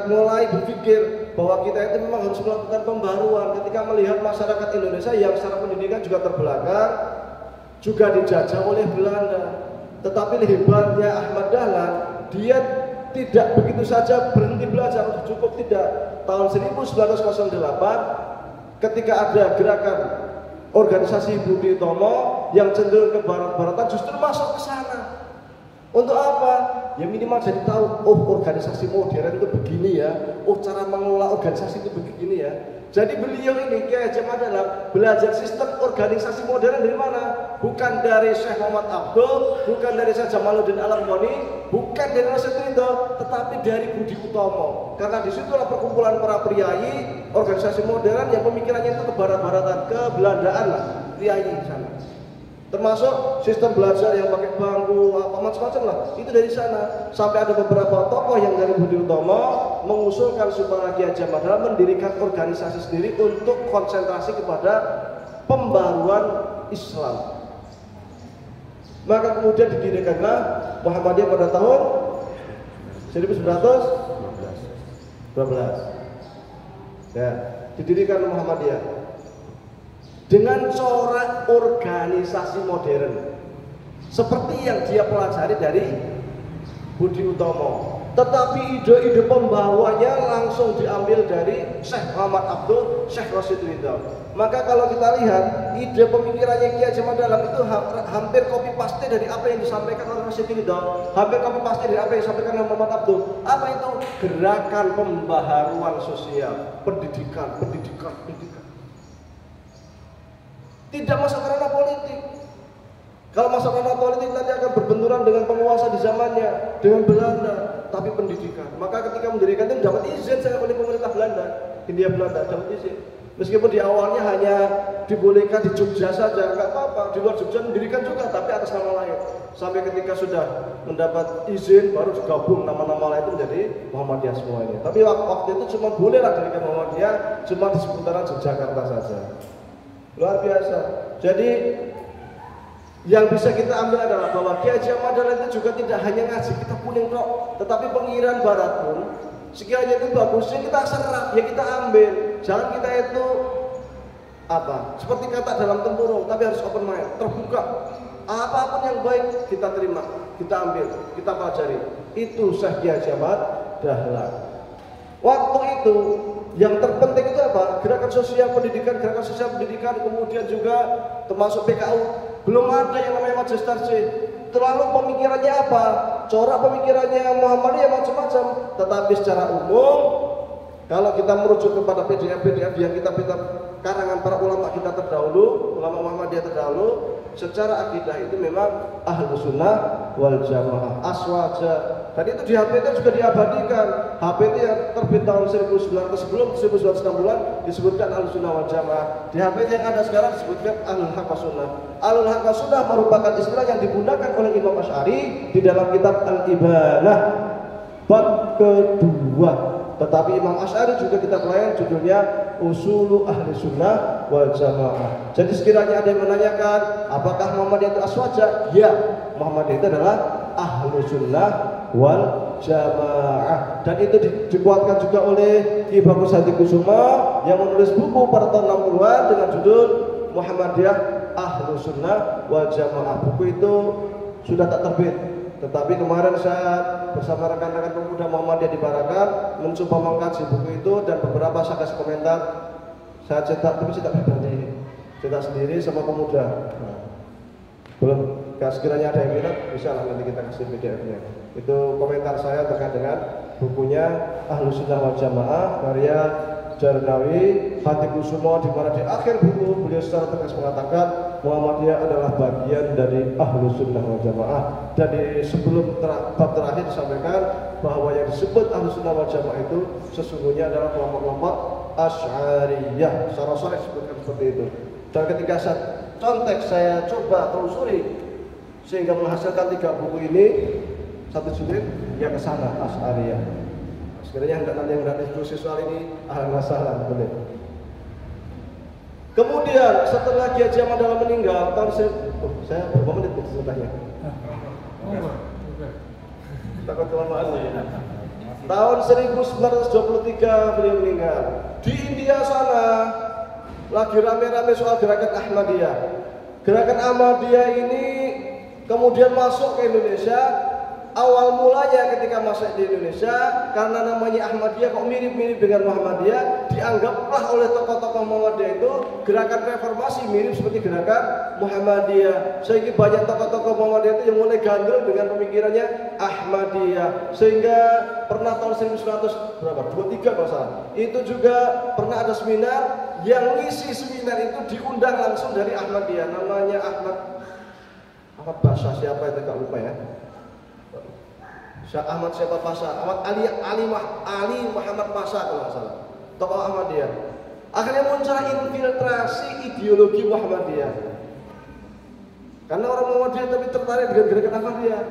mulai berpikir bahwa kita itu memang harus melakukan pembaruan ketika melihat masyarakat Indonesia yang secara pendidikan juga terbelakang, juga dijajah oleh Belanda. Tetapi hebatnya Ahmad Dahlan, dia tidak begitu saja berhenti belajar, cukup tidak. Tahun 1908 ketika ada gerakan organisasi Budi Utomo yang cenderung ke barat-baratan justru masuk ke sana. Untuk apa? ya minimal jadi tahu, oh organisasi modern itu begini ya, oh cara mengelola organisasi itu begini ya. Jadi beliau ini Kiai Haji Ahmad Dahlan belajar sistem organisasi modern dari mana? Bukan dari Syekh Muhammad Abdul, bukan dari Syekh Jamaluddin Al-Albani, bukan dari Rasyid Ridho, tetapi dari Budi Utomo. Karena disitulah perkumpulan para priai organisasi modern yang pemikirannya itu ke barat-baratan, ke Belandaan lah, priai di sana. Termasuk sistem belajar yang pakai bangku, apa macam-macam lah, itu dari sana. Sampai ada beberapa tokoh yang dari Budi Utomo mengusulkan supaya Kiai Haji Ahmad Dahlan mendirikan organisasi sendiri untuk konsentrasi kepada pembaruan Islam. Maka kemudian didirikanlah Muhammadiyah pada tahun 1912. Ya, didirikan Muhammadiyah dengan corak organisasi modern seperti yang dia pelajari dari Budi Utomo, tetapi ide-ide pembawanya langsung diambil dari Syekh Muhammad Abdul, Syekh Rasyid Ridho. Maka kalau kita lihat ide pemikirannya Kiai Haji Ahmad Dahlan itu hampir copy paste dari apa yang disampaikan oleh Rasyid Ridho, hampir copy paste dari apa yang disampaikan oleh Muhammad Abdul. Apa itu? Gerakan pembaharuan sosial, pendidikan. Tidak masuk ranah politik. Kalau masuk ranah politik nanti akan berbenturan dengan penguasa di zamannya, dengan Belanda. Tapi pendidikan. Maka ketika mendirikan itu dapat izin oleh pemerintah Belanda, Hindia Belanda dapat izin. Meskipun di awalnya hanya dibolehkan di Jogja saja, nggak apa-apa. Di luar Jogja mendirikan juga, tapi atas nama lain. Sampai ketika sudah mendapat izin, baru digabung nama-nama lain itu menjadi Muhammadiyah semuanya. Tapi waktu itu cuma bolehlah dirikan Muhammadiyah, cuma di seputaran Yogyakarta saja. Luar biasa. Jadi yang bisa kita ambil adalah bahwa Kiai Haji Ahmad Dahlan itu juga tidak hanya ngaji kita kuning tok, tetapi pengiran barat pun sekiranya itu bagusnya kita serap, ya kita ambil. Jangan kita itu apa? Seperti kata dalam tempurung, tapi harus open mind, terbuka. Apapun yang baik kita terima, kita ambil, kita pelajari. Itu Syekh Kiai Haji Ahmad Dahlan. Waktu itu yang terpenting itu apa? Gerakan sosial pendidikan, kemudian juga termasuk PKU. Belum ada yang namanya majelis tarjih. Terlalu pemikirannya apa? Corak pemikirannya Muhammadiyah macam-macam. Tetapi secara umum, kalau kita merujuk kepada PDF yang kita karangan para ulama kita terdahulu, ulama Muhammadiyah terdahulu, secara akidah itu memang Ahlus Sunnah wal Jamaah, aswaja. Dan itu di HPT juga diabadikan. HPT yang terbit tahun 1900 sebelum 1960-an disebutkan Ahlus Sunnah wal Jamaah. Di HPT yang ada sekarang disebutkan Ahlul Haq was Sunnah. Ahlul Haq was Sunnah merupakan istilah yang digunakan oleh Imam Asy'ari di dalam kitab Al-Ibanah bab kedua. Tetapi Imam Asy'ari juga kitab lain judulnya Usulu Ahli Sunnah wal Jamaah. Jadi sekiranya ada yang menanyakan apakah Muhammadiyah itu aswaja? Ya, Muhammadiyah itu adalah Ahlu Sunnah wal Jamaah. Dan itu dikuatkan juga oleh Ki Bagus Hadi Kusuma yang menulis buku pada tahun 60-an dengan judul Muhammadiyah Ahlu Sunnah wal Jamaah. Buku itu sudah tak terbit. Tetapi kemarin saya bersama rekan-rekan pemuda Muhammadiyah di Barakan mencoba mengkaji buku itu dan beberapa saya kasih komentar. Saya cetak, tapi cetak pribadi, cetak sendiri sama pemuda. Belum, sekiranya ada yang minat, bisa lah nanti kita kasih PDF-nya. Itu komentar saya terkait dengan bukunya Ahlus Sunnah wal Jamaah karya Jarnawi Hati Kusumo, di mana di akhir buku beliau secara tegas mengatakan Muhammadiyah adalah bagian dari Ahlus Sunnah wal Jamaah. Dan di sebelum bab terakhir disampaikan bahwa yang disebut Ahlus Sunnah wal Jamaah itu sesungguhnya adalah kelompok-kelompok Asy'ariyah. Secara sore disebutkan seperti itu. Dan ketika saya contek, saya coba telusuri sehingga menghasilkan 3 buku ini, satu jilid ya ke sana Asy'ariyah. Sekiranya nanti yang diskusi soal ini masalah boleh. Kemudian setelah Kiai Haji Ahmad Dahlan meninggal saya berapa menit ceritanya? Takut kelamaan ya. Tahun 1923 beliau meninggal. Di India sana lagi rame-rame soal gerakan Ahmadiyah. Gerakan Ahmadiyah ini kemudian masuk ke Indonesia. awal mulanya ketika masuk di Indonesia, karena namanya Ahmadiyah kok mirip-mirip dengan Muhammadiyah, dianggaplah oleh tokoh-tokoh Muhammadiyah itu gerakan reformasi mirip seperti gerakan Muhammadiyah. Sehingga banyak tokoh-tokoh Muhammadiyah itu yang mulai gandrung dengan pemikirannya Ahmadiyah. Sehingga pernah tahun 1923 kalau salah, itu juga pernah ada seminar yang ngisi seminar itu diundang langsung dari Ahmadiyah, namanya Ahmad Pasha, siapa itu gak lupa ya. Syekh Ahmad siapa Pasha, Ahmad Ali Muhammad Pasha kalau nggak salah, tokoh Ahmadiyah. Akhirnya muncul infiltrasi ideologi Muhammadiyah. Karena orang Muhammadiyah tapi tertarik dengan gerakan Ahmadiyah.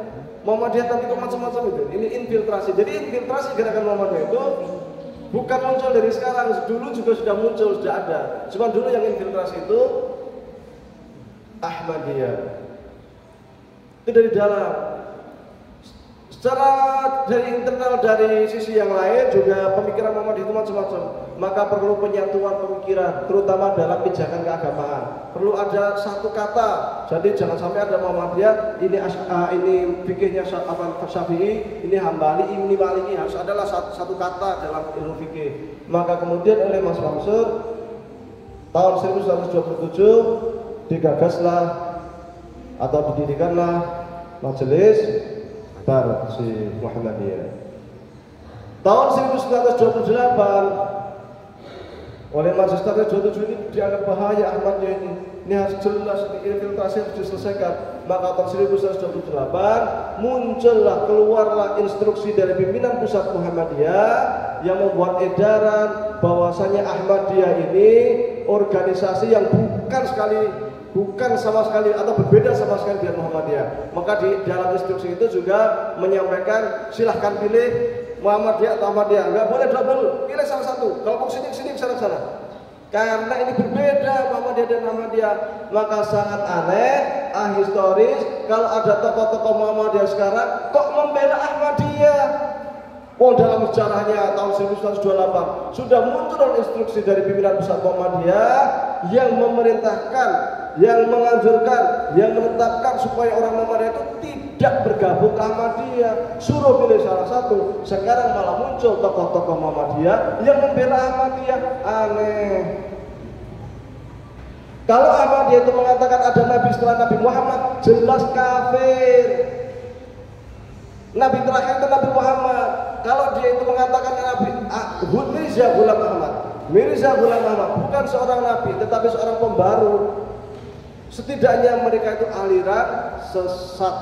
Muhammadiyah tapi kok macam-macam itu. Ini infiltrasi. Jadi infiltrasi gerakan Muhammadiyah itu bukan muncul dari sekarang, dulu juga sudah muncul, sudah ada. Cuma dulu yang infiltrasi itu Ahmadiyah. Itu dari dalam. Secara dari internal, dari sisi yang lain juga pemikiran Muhammadiyah itu macam-macam. Maka perlu penyatuan pemikiran, terutama dalam pijakan keagamaan. Perlu ada satu kata. Jadi jangan sampai ada Muhammadiyah ini fikihnya Syafi'i, ini Hambali, ini Maliki. Harus adalah satu kata dalam ilmu fikih. Maka kemudian oleh Mas Mansur tahun 1927 digagaslah atau didirikanlah Majelis Tarsi Muhammadiyah. Tahun 1928 oleh Majelis Tarsi 27 ini dianggap bahaya Ahmadiyah ini. Ini harus jelas, infiltrasi harus diselesaikan. Maka tahun 1928 keluarlah instruksi dari pimpinan pusat Muhammadiyah yang membuat edaran bahwasanya Ahmadiyah ini organisasi yang bukan sama sekali atau berbeda sama sekali dengan Muhammadiyah. Maka di dalam instruksi itu juga menyampaikan silahkan pilih Muhammadiyah atau Ahmadiyah, nggak boleh double, pilih salah satu. Kalau mau sini sana. Karena ini berbeda Muhammadiyah dan Ahmadiyah. Maka sangat aneh, ahistoris kalau ada tokoh-tokoh Muhammadiyah sekarang kok membela Ahmadiyah. Dalam sejarahnya tahun 1928 sudah muncul instruksi dari pimpinan pusat Muhammadiyah yang memerintahkan, yang menganjurkan, yang menetapkan supaya orang Muhammadiyah itu tidak bergabung ke Ahmadiyah, suruh pilih salah satu. Sekarang malah muncul tokoh-tokoh Muhammadiyah yang membela Ahmadiyah. Aneh. Kalau Ahmadiyah itu mengatakan ada Nabi setelah Nabi Muhammad, jelas kafir. Nabi terakhir itu Nabi Muhammad. Kalau dia itu mengatakan Nabi Mirza Ghulam Ahmad bukan seorang nabi tetapi seorang pembaru. Setidaknya mereka itu aliran sesat,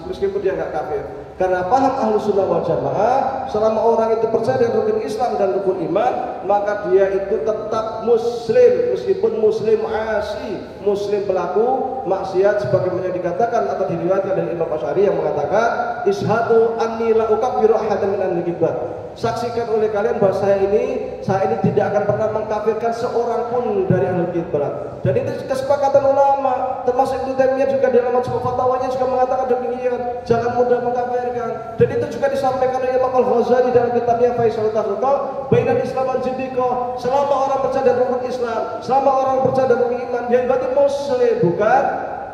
meskipun dia nggak kafir. Karena paham Ahlus Sunnah wal Jamaah, selama orang itu percaya dengan rukun Islam dan rukun iman, maka dia itu tetap muslim, meskipun muslim asi, muslim pelaku maksiat, sebagaimana dikatakan atau diriwayatkan dari Imam Asy'ari yang mengatakan, ishadu anni la ukaffiru ahadan min al-ghibat. Saksikan oleh kalian bahwa saya ini tidak akan pernah mengkafirkan seorang pun dari ahlul kitab. Dan itu kesepakatan ulama, termasuk Ibnu Taimiyah juga dalam majmu' fatwanya juga mengatakan demikian, jangan mudah mengkafirkan. Dan itu juga disampaikan oleh Imam Al-Ghazali dalam kitabnya Faisal Tahriqah Bainal Islam wal Jindiqah. Selama orang percaya dan rukun Islam, selama orang percaya dan rukun iman, yang berarti muslim, bukan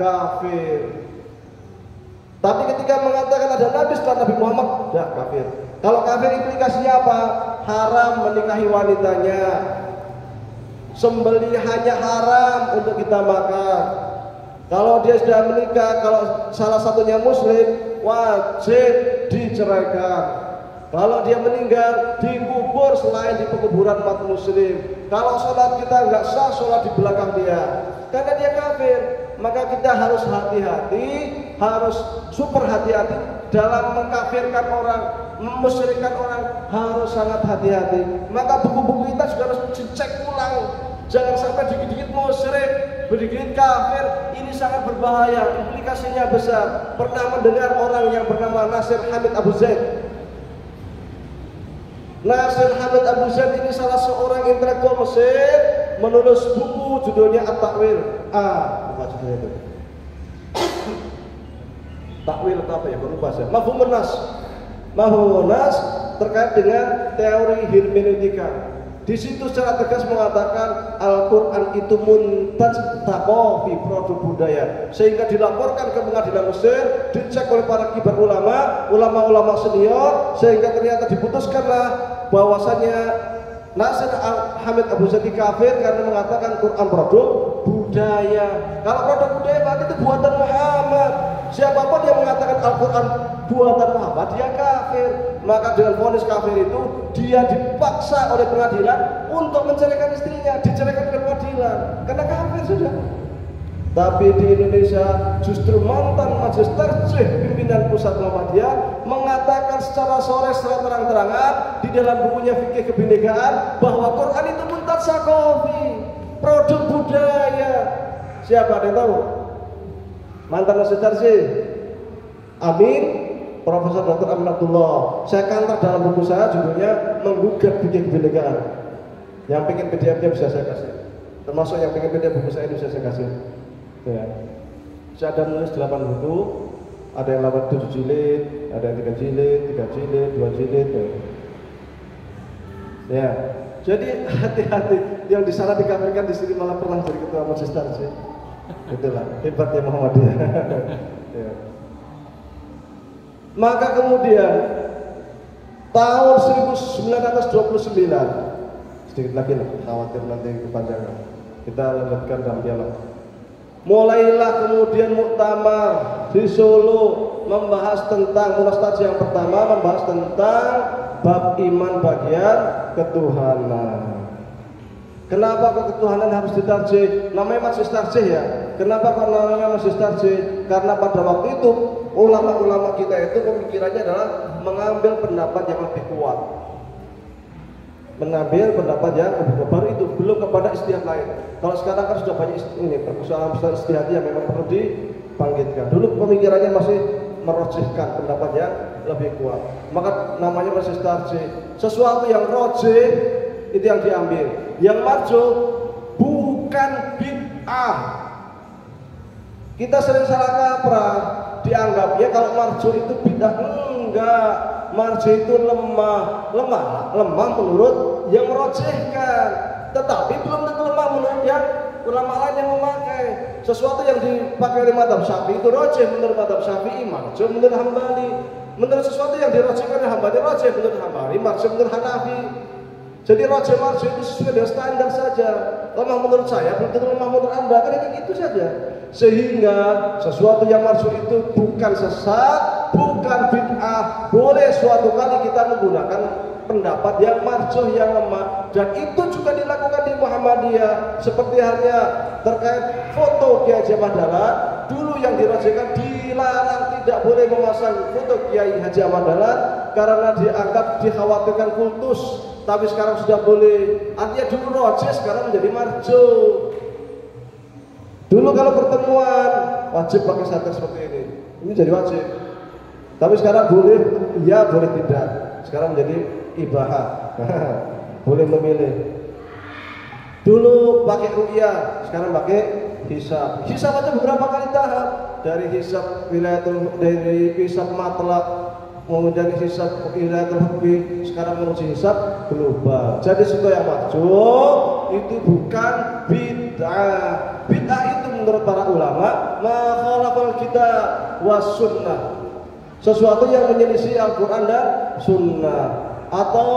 kafir. Tapi ketika mengatakan ada Nabi setelah Nabi Muhammad, dah kafir. Kalau kafir implikasinya apa? Haram menikahi wanitanya, sembelihannya haram untuk kita makan. Kalau dia sudah menikah, kalau salah satunya muslim, wajib diceraikan. Kalau dia meninggal, dikubur selain di pekuburan umat muslim. Kalau sholat kita nggak sah, sholat di belakang dia, karena dia kafir. Maka kita harus hati-hati, harus super hati-hati dalam mengkafirkan orang, memusyrikkan orang, harus sangat hati-hati. Maka buku-buku kita juga harus dicek ulang. Jangan sampai dikit-dikit musyrik, dikit-dikit kafir. Ini sangat berbahaya, implikasinya besar. Pernah mendengar orang yang bernama Nasir Hamid Abu Zaid? Nasir Hamid Abu Zaid ini salah seorang intelektual Mesir, menulis buku judulnya At-Takwil. Apa judulnya itu? Takwil apa ya? Berupa saya. Mafhumun Nas terkait dengan teori hermeneutika. Di situ secara tegas mengatakan Al-Quran itu muntajtaqo fi produk budaya, sehingga dilaporkan ke pengadilan Mesir, dicek oleh para kibar ulama senior, sehingga ternyata diputuskanlah bahwasanya Nasir Hamid Abu Zaki kafir karena mengatakan Quran produk budaya. Kalau produk budaya berarti itu buatan Muhammad. Siapapun yang mengatakan Al-Quran buatan Muhammad, dia kafir. Maka dengan vonis kafir itu, dia dipaksa oleh pengadilan untuk menceraikan istrinya, diceraikan oleh pengadilan karena kafir sudah. Tapi di Indonesia justru mantan majelis tarjih pimpinan pusat Muhammadiyah mengatakan secara sore, secara terang-terangan di dalam bukunya Fikih Kebinekaan bahwa Quran itu muntajtaqo, produk budaya. Siapa ada yang tahu? Mantan majelis tarjih Amin, Profesor Dr. Amin Abdullah. Saya kantor dalam buku saya judulnya Menggugat Fikih Kebinekaan. Yang pengen PDF-nya bisa saya kasih. Termasuk yang pengen PDF buku saya itu bisa saya kasih. Ya. Saya ada menulis 8 buku, ada yang 7 jilid, ada yang 3 jilid, 2 jilid. Ya. Jadi hati-hati, yang di sana dikafirkan di sini malah pernah jadi ketua majelis tarjih. Itulah hebatnya Muhammadiyah. Ya. Maka kemudian tahun 1929, sedikit lagi lah, khawatir nanti kepanjangan. Kita lanjutkan dalam dialog. Mulailah kemudian muktamar di Solo membahas tentang munastajah yang pertama, membahas tentang bab iman bagian ketuhanan. Kenapa kok ketuhanan harus ditarjih? Namanya majelis tarjih ya. Kenapa kok namanya majelis tarjih? Karena pada waktu itu ulama-ulama kita itu pemikirannya adalah mengambil pendapat yang lebih kuat. Mengambil pendapat yang baru itu, belum kepada istihad lain. Kalau sekarang kan sudah banyak ini persoalan istihad yang memang perlu dibangkitkan. Dulu pemikirannya masih merojihkan pendapat yang lebih kuat. Maka namanya majelis tarjih. Sesuatu yang rojih itu yang diambil. Yang marjuh bukan bid'ah. Kita sering salah kaprah, dianggapnya kalau marjuh itu bid'ah. Enggak. Marjuh itu lemah menurut yang merojihkan, tetapi belum tentu lemah menurut yang ulama lain yang memakai. Sesuatu yang dipakai oleh mazhab Syafi'i itu rojih menurut mazhab Syafi'i, marjuh menurut Hambali. Menurut sesuatu yang dirojihkan oleh Hambali rojih menurut Hambali, marjuh menurut Hanafi. Jadi rojih marjuh itu sesuai dengan standar saja. Lemah menurut saya belum tentu lemah menurut Anda, kan itu saja. Sehingga sesuatu yang marjuh itu bukan sesat, bukan bid'ah. Boleh suatu kali kita menggunakan pendapat yang marjuh, yang lemah, dan itu juga dilakukan di Muhammadiyah. Seperti halnya terkait foto Kiai Haji Ahmad Dahlan, dulu yang dirojihkan dilarang, tidak boleh memasang foto Kiai Haji Ahmad Dahlan karena dianggap dikhawatirkan kultus. Tapi sekarang sudah boleh. Artinya dulu rojih, sekarang menjadi marjuh. Dulu kalau pertemuan wajib pakai sarung seperti ini jadi wajib. Tapi sekarang boleh, iya boleh tidak. Sekarang menjadi ibahah. Boleh memilih. Dulu pakai ru'yah, sekarang pakai hisab. Hisab aja beberapa kali tahap. Dari hisab wilayatul, dari hisab matlaq, kemudian hisab wilayatul hukmi, sekarang menuju hisab global. Jadi sesuatu yang marjuh itu bukan bid'ah. Bid'ah itu menurut para ulama ma khalaqal kitab was sunnah, sesuatu yang menyelisih Al-Quran dan Sunnah. Atau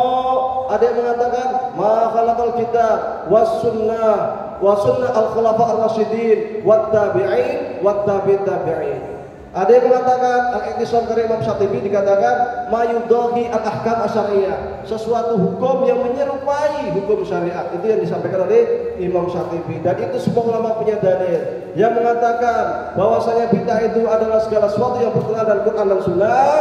ada yang mengatakan ma khalaqal kitab was sunnah al-khulafa ar-rasyidin wat tabi'in wat tabi'in. Ada yang mengatakan al-i'tisam karya Imam Syatibi dikatakan ma yudahi al-ahkam asyariyah, sesuatu hukum yang menyerupai hukum syariat. Itu yang disampaikan oleh Imam Syatibi, dan itu semua ulama punya dalil yang mengatakan bahwasanya bid'ah itu adalah segala sesuatu yang bertentangan dengan Quran dan Sunnah,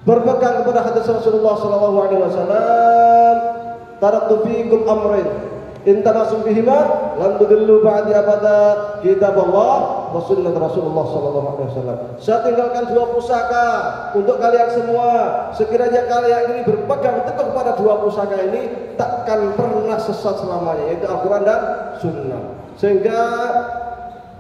berpegang kepada hadis Rasulullah SAW. Taraktu fiikum amrayn in tamassuk bihima lan tudillu ba'di abada, kitab Allah wa sunnah Rasulullah SAW. Saya tinggalkan dua pusaka untuk kalian semua. Sekiranya kalian ini berpegang teguh pada dua pusaka ini, takkan pernah sesat selamanya, yaitu Al-Quran dan Sunnah. Sehingga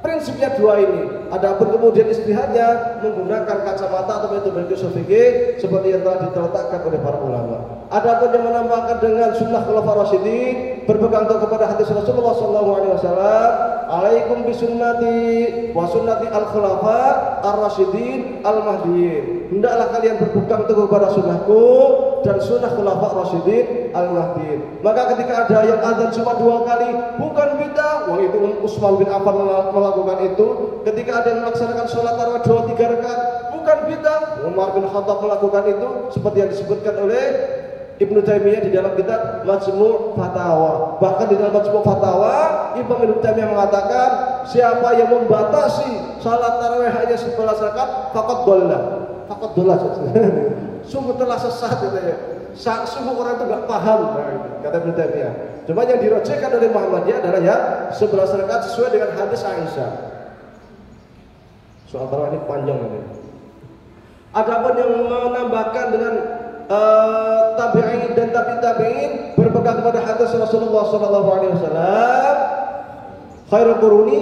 prinsipnya dua ini, Adapun kemudian istihadnya menggunakan kacamata atau metode fikih seperti yang telah diletakkan oleh para ulama. Adapun yang menambahkan dengan sunnah khulafaur rasyidin, berpegang teguh kepada hadis Rasulullah SAW, alaikum bisunnati wa sunnati al-khulafa ar-rasyidin al-mahdiyyin. Hendaklah kalian berpegang teguh kepada sunnahku dan sunnah khulafaur rasyidin al-mahdiyyin. Maka ketika ada yang azan cuma 2 kali, bukan bid'ah. Wah, itu Utsman bin Affan melakukan itu. Ketika ada yang melaksanakan sholat tarawih 2-3 rakaat, bukan bid'ah. Umar bin Khattab melakukan itu seperti yang disebutkan oleh Ibnu Taimiyah di dalam kitab Majmu' Fatawa. Bahkan di dalam Majmu' Fatawa, Ibnu Taimiyah mengatakan, siapa yang membatasi salat tarawih hanya 11 rakaat, faqad dhalla. Faqad dhalla. Sungguh telah sesat katanya. Sungguh orang itu enggak paham, kata Ibnu Taimiyah. Cuma yang dirojekkan oleh Muhammadiyah adalah ya 11 rakaat sesuai dengan hadis Aisyah. Soal tarawih ini panjang ini. Adapun yang menambahkan dengan tabi'in dan tabi'in berpegang kepada hadis Rasulullah SAW, khairul quruni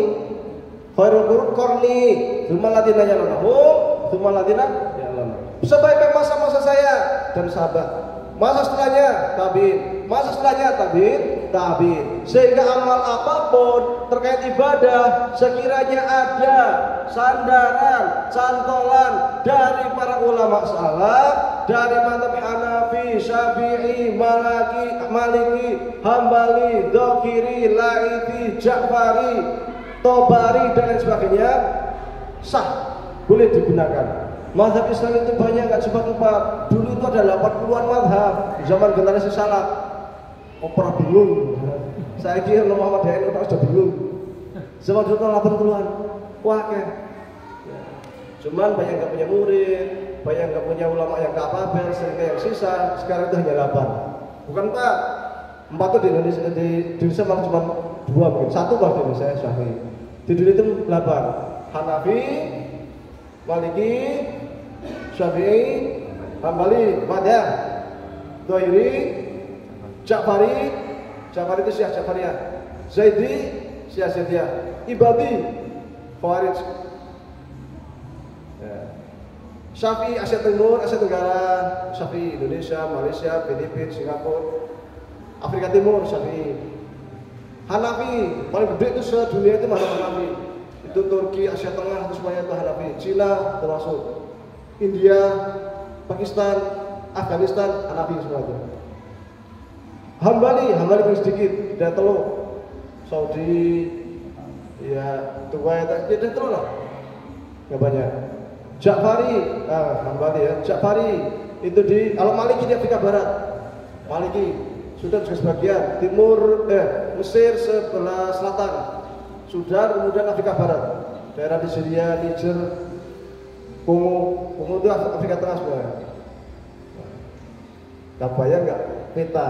qarni, tsumma alladziina yalunahum, tsumma alladziina yalunahum. Sebaik masa-masa saya dan sahabat. Masa setelahnya tabi'in, masa setelahnya tabi'in. Sehingga amal apapun terkait ibadah sekiranya ada sandaran, cantolan dari para ulama salaf, dari mazhab Hanafi, Syafi'i, Maliki, Hambali, Dzakiri, Laiti, Ja'fari, Tobari dan lain sebagainya, sah, boleh digunakan. Mazhab Islam itu banyak, nggak cuma 4. Dulu itu ada 80-an mazhab zaman generasi salaf. Opera bingung. Saya kira Muhammadiyah itu sudah bingung. Zaman dulu 80-an. Wah, kayak. Cuman banyak nggak punya murid, banyak nggak punya ulama yang kapabel, sehingga yang sisa sekarang itu hanya 8. Bukan 4. 4 itu di Indonesia malah cuma 2 mungkin. 1 lah di Indonesia, Syafi'i. Di dunia itu 8. Hanafi, Maliki, Syafi'i, Hambali, 4 ya. Dzahiri, Ja'fari itu Syiah Ja'fariyah. Zaidi, Syiah Zaidiyah. Ibadi, Khawarij. Ya. Syafi'i Asia Timur, Asia Tenggara, Syafi'i Indonesia, Malaysia, Filipina, Singapura, Afrika Timur, Syafi'i. Hanafi, paling gede itu sedunia itu mazhab Hanafi. Itu Turki, Asia Tengah, itu semuanya itu Hanafi. Cina termasuk. India, Pakistan, Afghanistan, Hanafi semua itu. Hambali paling sedikit, dan telur. Saudi, ya Kuwait, ya dan telur lah. Nggak banyak. Ja'fari, Hambali ya. Ja'fari itu di Maliki di Afrika Barat. Maliki, Sudan juga sebagian. Timur, Mesir sebelah selatan. Sudan, kemudian Afrika Barat. Daerah di Syria, Niger, Kongo itu Afrika Tengah sebenarnya. Gak bayang nggak peta?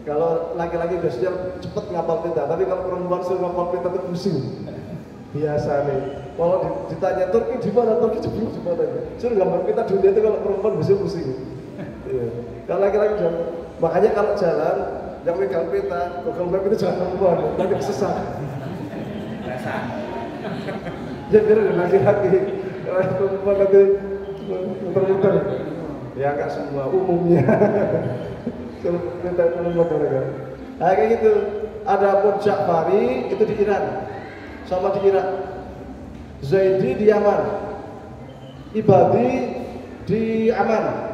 Kalau laki-laki biasanya cepet ngapal peta, tapi kalau perempuan suruh ngapal peta itu pusing. Biasa nih. Kalau ditanya Turki di mana, Turki jebol di mana? Suruh gambar peta dunia itu kalau perempuan biasanya pusing. Iya. Kalau laki-laki makanya kalau jalan yang megang peta, Google Map itu jangan perempuan, nanti kesesat. Ya biar ada laki-laki, kalau perempuan nanti muter-muter. Ya nggak semua, umumnya. Kalau minta perempuan mereka. Nah kayak gitu. Ada pun Ja'fari itu di Iran, sama di Irak. Zaidi di Yaman, Ibadi di Aman.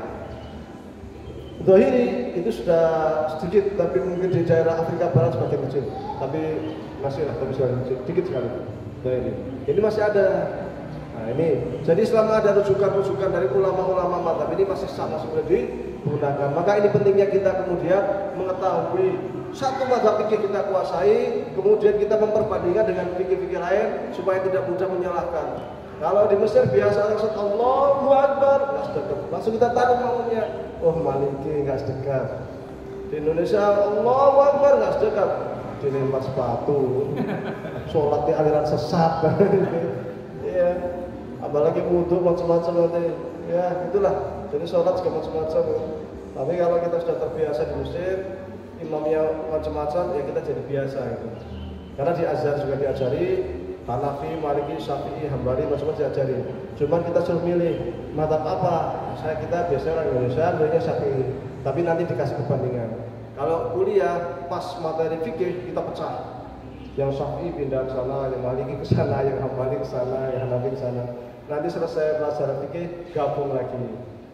Dzahiri itu sudah sedikit, tapi mungkin di daerah Afrika Barat semakin kecil. Tapi masih lah, tapi sedikit sekali. Ini masih ada. Nah ini, jadi selama ada rujukan-rujukan dari ulama-ulama mazhab ini masih sama seperti digunakan. Maka ini pentingnya kita kemudian mengetahui satu mazhab fikih kita kuasai, kemudian kita memperbandingkan dengan fikih-fikih lain supaya tidak mudah menyalahkan. Kalau di Mesir biasa orang sebut Allahu Akbar, nggak sedekap. Langsung kita tahu maunya. Oh Maliki nggak sedekap. Di Indonesia Allahu Akbar nggak sedekap. Dilempar sepatu. Sholat di aliran sesat. Ya. Apalagi wudhu macam-macam nanti. Ya itulah. Jadi sholat juga macam-macam. Tapi kalau kita sudah terbiasa di Mesir, imamnya macam-macam, ya kita jadi biasa gitu. Karena di Azhar juga diajari Hanafi, Maliki, Syafi'i, Hambali, macam-macam diajarin. Cuman kita suruh milih mazhab apa. Kita biasanya orang Indonesia milihnya Syafi'i, tapi nanti dikasih perbandingan. Kalau kuliah pas materi fikih kita pecah. Yang Syafi'i pindah ke sana, yang Maliki ke sana, yang Hambali ke sana, yang Hanafi ke sana. Nanti selesai pelajaran fikih gabung lagi.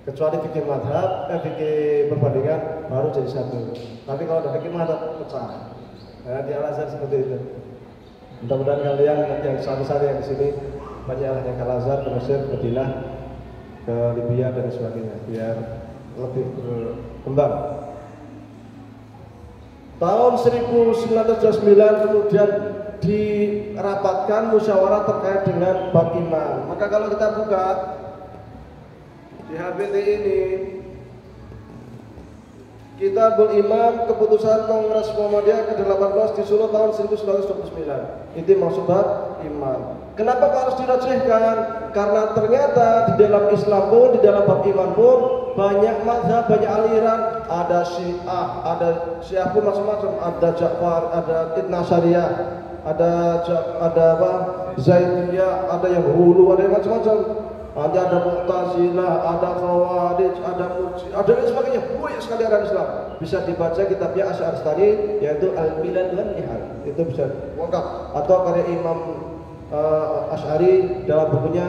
Kecuali fikih mazhab, fikih perbandingan baru jadi satu. Tapi kalau ada fikih mazhab pecah. Nah, di Al-Azhar seperti itu. Mudah-mudahan kalian yang satu-satu yang di sini banyak yang ke Al-Azhar, ke Mesir, ke Madinah, ke Libya dan sebagainya, biar lebih berkembang. Tahun 1929 kemudian dirapatkan musyawarah terkait dengan bab iman. Maka kalau kita buka di HBT ini, Kitabul Imam, keputusan Kongres Muhammadiyah ke-18 di Solo tahun 1929. Itu masuk bab iman. Kenapa harus dirajihkan? Karena ternyata di dalam Islam pun, di dalam bab iman pun banyak mazhab, banyak aliran. Ada Syiah pun macam-macam. Ada Ja'far, ada Itna Syariah, ada apa? Zaidiyah, ada yang hulu, ada yang macam-macam. Ada Mu'tazilah, ada Khawarij, ada Murji, ada dan sebagainya. Banyak sekali aliran Islam. Bisa dibaca kitabnya Asy'aristani, yaitu Al-Milal wan Nihal. Itu bisa lengkap. Atau karya Imam Asy'ari dalam bukunya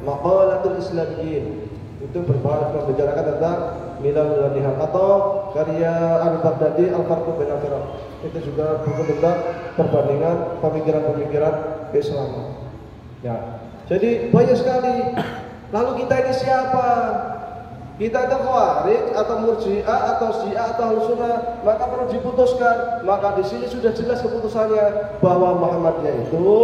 Maqalatul Islamiyyin. Itu membicarakan tentang Milal wan Nihal. Atau karya Al-Baghdadi Al-Farqu bainal Firaq. Itu juga buku tentang perbandingan pemikiran-pemikiran keislaman. Ya. Jadi banyak sekali. Lalu kita ini siapa? Kita itu Khawarij atau Murji'ah atau Syiah atau Ahlussunnah, maka perlu diputuskan. Maka di sini sudah jelas keputusannya bahwa Muhammadiyah itu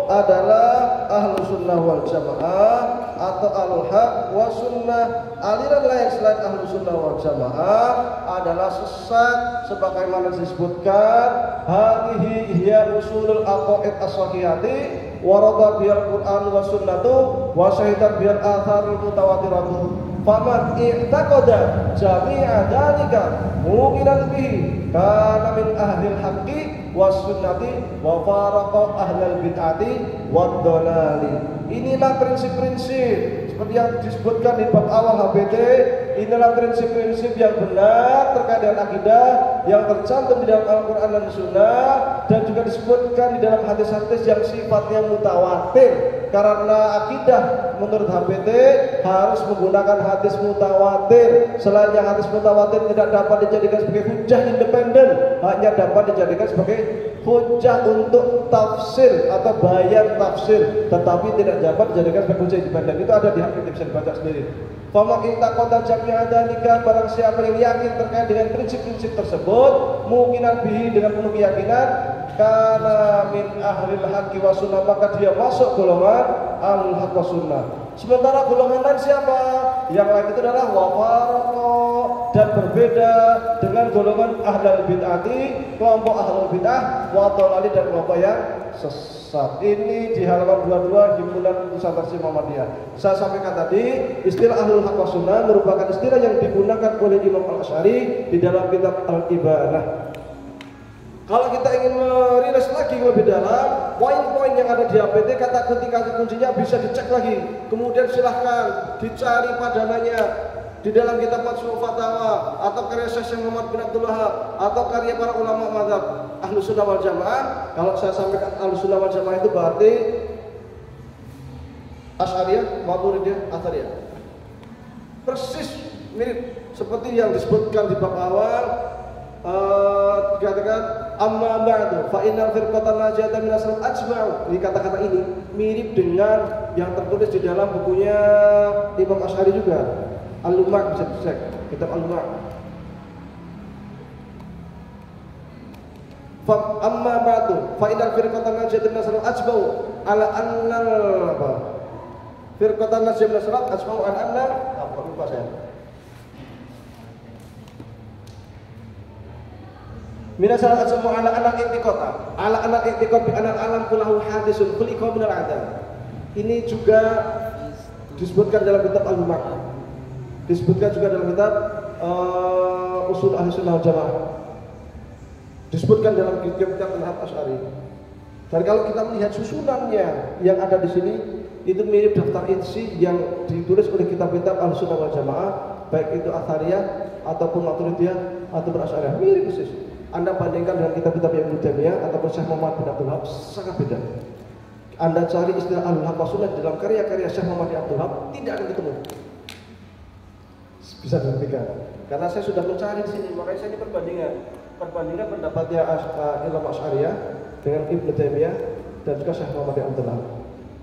adalah Ahlussunnah wal Jamaah atau Ahlul Haq wa Sunnah. Aliran lain selain Ahlussunnah wal Jamaah adalah sesat sebagaimana disebutkan hadhihi hiya usulul aqaid as-sahihati warada bil Qur'an wa sunnatu wa syahidat bil atharul mutawatiratu. Faman i'taqada jami'a dzalika muqinan bihi kana min ahlil haqqi was sunnati wa faraqa ahlal bid'ati wad dhalali. Inilah prinsip-prinsip seperti yang disebutkan di bab awal HBT. Inilah prinsip-prinsip yang benar terkait dengan akidah yang tercantum di dalam Al-Quran dan Sunnah, dan juga disebutkan di dalam hadis-hadis yang sifatnya mutawatir. Karena akidah menurut HBT harus menggunakan hadis mutawatir. Selainnya hadis mutawatir tidak dapat dijadikan sebagai hujjah independen, hanya dapat dijadikan sebagai hujjah untuk tafsir atau bayan tafsir, tetapi tidak dapat dijadikan sebagai hujjah independen. Itu ada di HBT, bisa dibaca sendiri. Fama kita kota jami'a dzalika, barang siapa yang yakin terkait dengan prinsip-prinsip tersebut, mukinan bihi, dengan penuh keyakinan, karena min ahlil haqqi wa sunnah, maka dia masuk golongan ahlul haqq wa sunnah. Sementara golongan lain siapa? Yang lain itu adalah wafarqa, dan berbeda dengan golongan ahlul bid'ati, kelompok ahlul bid'ah, wa dhalali, dan kelompok yang sesat. Ini di halaman 22 himpunan Pusat Tarjih Muhammadiyah. Saya sampaikan tadi, istilah ahlul haqq wa sunnah merupakan istilah yang digunakan oleh Imam Al-Asy'ari di dalam kitab Al-Ibanah. Kalau kita ingin merilis lagi lebih dalam, poin-poin yang ada di HBT, kata kuncinya bisa dicek lagi. Kemudian silahkan dicari padanannya di dalam kitab Majmu' Fatawa, atau karya Syekh Muhammad bin Abdul Wahab, atau karya para ulama mazhab Ahlussunnah wal Jamaah. Kalau saya sampaikan Ahlussunnah wal Jamaah itu berarti Asy'ariyah, Maturidiyah, Athariyah. Persis mirip seperti yang disebutkan di bab awal. Dikatakan amma ba'du fa innal firqatan najata min asal ajma'u. Ini kata-kata ini mirip dengan yang tertulis di dalam bukunya Imam Asy'ari juga, Al-Lum'a', bisa dicek kitab Al-Lum'a'. Fa amma ba'du fa innal firqatan najata min asal ajma'u ala annal apa? Firqatan najata min asal ajma'u ala anna apa, lupa saya. Minasal asmu ala anak i'tiqad, ala anak i'tiqad bi anal alam kullahu hadisun khuliqa minal adam. Ini juga disebutkan dalam kitab Al-Lum'a'. Disebutkan juga dalam kitab Ushul Ahlussunnah wal Jamaah. Disebutkan dalam kitab Manhaj Asy'ari. Dan kalau kita melihat susunannya yang ada di sini, itu mirip daftar isi yang ditulis oleh kitab-kitab Ahlussunnah wal Jamaah, baik itu Athariyah ataupun Maturidiyah ataupun Asy'ariyah, mirip persis. Anda bandingkan dengan kitab-kitab yang Ibnu Taimiyah ataupun Syekh Muhammad bin Abdul Wahab, sangat beda. Anda cari istilah Ahlul Haq Sunnah dalam karya-karya Syekh Muhammad bin Abdul Wahab, tidak akan ketemu. Bisa dibuktikan. Karena saya sudah mencari di sini, makanya saya ini perbandingan pendapatnya Imam Asy'ariyah dengan Ibnu Taimiyah dan juga Syekh Muhammad bin Abdul Wahab.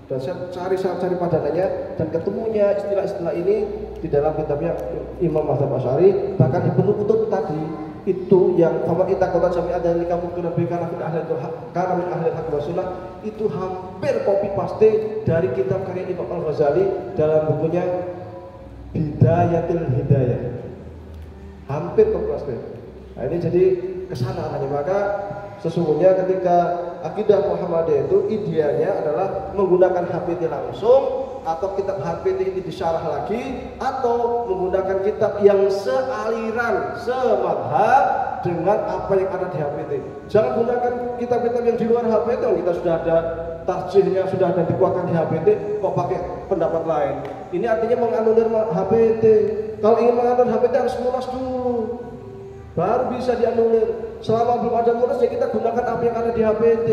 Dan saya cari padanannya dan ketemunya istilah-istilah ini di dalam kitabnya Imam Mazhab Asy'ari. Bahkan Ibnu Qutb tadi itu yang faman ittaqalla jami'a dari kamu lebih karena min ahli haq wa sunnah, itu hampir copy paste dari kitab karya Imam Al-Ghazali dalam bukunya Bidayatul Hidayah. Hampir copy paste. Nah, ini jadi kesana arahnya. Maka sesungguhnya ketika akidah Muhammadiyah itu idealnya adalah menggunakan HPT langsung, atau kitab HPT ini disyarah lagi, atau menggunakan kitab yang sealiran, semadhab dengan apa yang ada di HPT. Jangan gunakan kitab-kitab yang di luar HPT. Kita sudah ada tarjihnya, sudah ada dikuatkan di HPT, kok pakai pendapat lain. Ini artinya menganulir HPT. Kalau ingin menganulir HPT harus mulas dulu, baru bisa dianulir. Selama belum ada mulas, ya kita gunakan apa yang ada di HPT.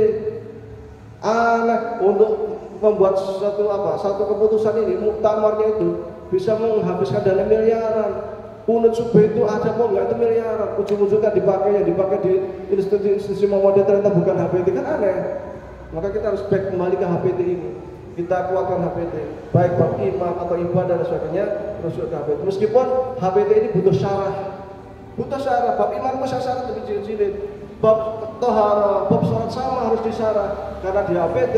Aneh untuk membuat satu keputusan ini, muktamarnya itu bisa menghabiskan dana miliaran. Unut subuh itu ada kok nggak, itu miliaran. Ujung-ujungnya dipakai di institusi Muhammadiyah, ternyata bukan HPT, kan aneh. Maka kita harus back kembali ke HPT ini. Kita kuatkan HPT, baik bab imam atau ibadah dan sebagainya, rujuk ke HPT. Meskipun HPT ini butuh syarah, bab imam masih syarat lebih jilid-jilid, bab tohara, bab sholat sama harus disyarah. Karena di HPT,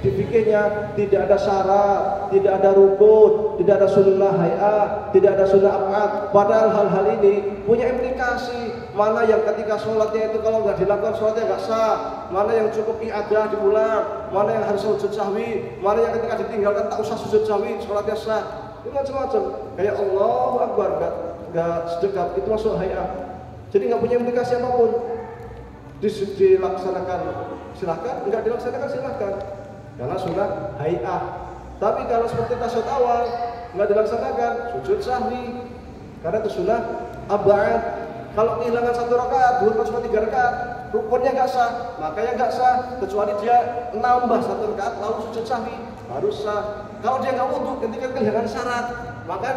di fikihnya tidak ada syarat, tidak ada rukun, tidak ada sunnah hay'ah, tidak ada sunnah ab'ad. Padahal hal-hal ini punya implikasi. Mana yang ketika sholatnya itu kalau nggak dilakukan sholatnya nggak sah, mana yang cukup i'adah diulang, mana yang harus sujud sahwi, mana yang ketika ditinggalkan tak usah sujud sahwi, sholatnya sah. Itu macam-macam. Kayak Allahu Akbar nggak sedekap, itu masuk hay'ah. Jadi nggak punya implikasi apapun. Dilaksanakan silahkan, nggak dilaksanakan silahkan, karena sunnah hay'ah. Tapi kalau seperti tasyahud awal nggak dilaksanakan, sujud sahwi, karena itu sunnah ab'ad. Kalau kehilangan 1 rakaat, duhur cuma 3 rakaat, rukunnya nggak sah, makanya nggak sah kecuali dia nambah 1 rakaat lalu sujud sahwi, baru sah. Kalau dia nggak wudu ketika kehilangan syarat, maka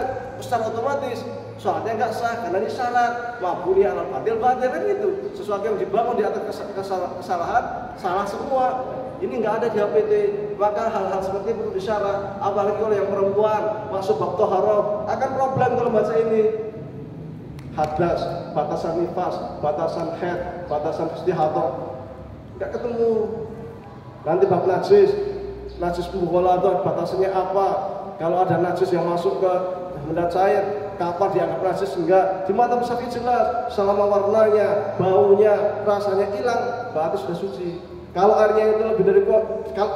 secara otomatis sholatnya nggak sah karena ini syarat. Mabuni alal batil kan itu, sesuatu yang dibangun di atas kesalahan, salah semua. Ini nggak ada di HPT, maka hal-hal seperti itu perlu disyarah. Apalagi kalau yang perempuan masuk bab toharoh, akan problem kalau baca ini. Hadas, batasan nifas, batasan haid, batasan istihadah, nggak ketemu. Nanti bab najis mughaladah, batasannya apa? Kalau ada najis yang masuk ke benda cair, kapan dianggap najis? Enggak. Di mata Syafi'i jelas, selama warnanya, baunya, rasanya hilang, berarti sudah suci. Kalau airnya itu lebih dari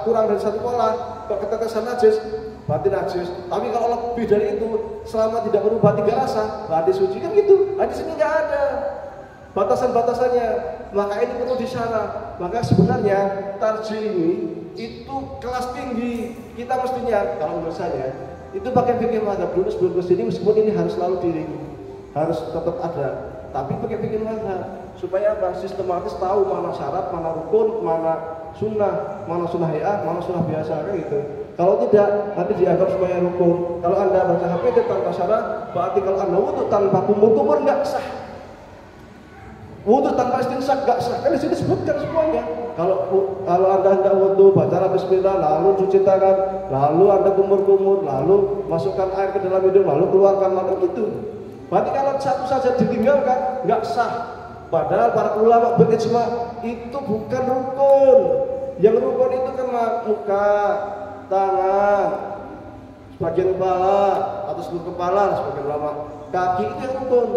kurang dari 1 pola, kok ketetesan najis, berarti najis. Tapi kalau lebih dari itu, selama tidak berubah 3 rasa, berarti suci, kan gitu. Nah, di sini nggak ada batasan-batasannya. Maka ini perlu disyarah. Maka sebenarnya tarjih ini itu kelas tinggi. Kita mestinya, kalau menurut saya, itu pakai fikih mazhab dulu sebelum ke sini, meskipun ini harus selalu diiringi, harus tetap ada. Tapi pakai fikih mazhab supaya apa? Sistematis tahu mana syarat, mana rukun, mana sunnah hay'ah, mana sunnah biasa, kayak gitu. Kalau tidak, nanti dianggap sebagai rukun. Kalau Anda baca HPT tanpa syarat, berarti kalau Anda wudu tanpa kumur nggak sah. Wudu tanpa istinsyak nggak sah. Kan di sini disebutkan semuanya. Kalau Anda hendak wudu, bacalah bismillah, lalu cuci tangan, lalu Anda kumur-kumur, lalu masukkan air ke dalam hidung, lalu keluarkan, lalu gitu. Berarti kalau satu saja ditinggalkan, nggak sah. Padahal para ulama berijma itu bukan rukun. Yang rukun itu kan muka, tangan, sebagian kepala atau seluruh kepala, sebagian ulama. Kaki itu yang rukun.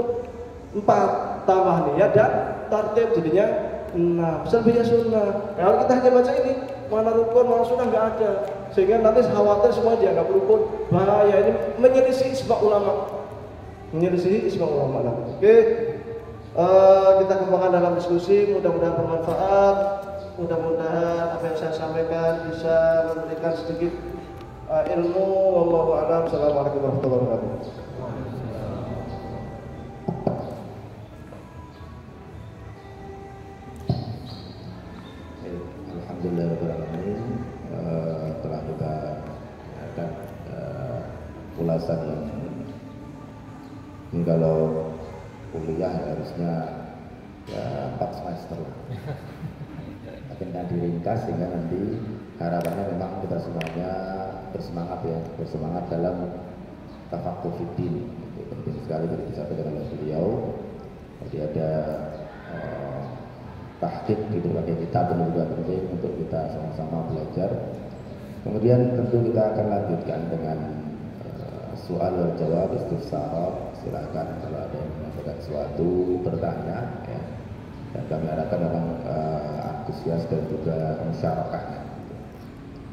4 tambah niat dan tartib jadinya 6. Selebihnya sunnah. Kalau kita hanya baca ini, mana rukun, mana sunnah nggak ada. Sehingga nanti khawatir semua dianggap rukun. Bahaya, ini menyelisih ijma ulama. Oke. Kita kembangkan dalam diskusi, mudah-mudahan bermanfaat mudah-mudahan apa yang saya sampaikan bisa memberikan sedikit ilmu. Wallahu a'lam. Assalamualaikum warahmatullahi wabarakatuh.
Alhamdulillahirrahmanirrahim. Telah kita akan ulasan yang ini kalau kuliah harusnya ya 4 semester lah. Akhirnya diringkas sehingga nanti harapannya memang kita semuanya bersemangat dalam tafaqquh fiddin. Itu penting sekali dari disampaikan oleh beliau. Jadi ada tahqiq di berbagai kitab dan juga penting untuk kita sama-sama belajar. Kemudian tentu kita akan lanjutkan dengan soal dan jawab istifsar. Silakan kalau ada yang menyampaikan sesuatu bertanya ya. Dan kami harapkan memang antusias dan juga musyarakahnya.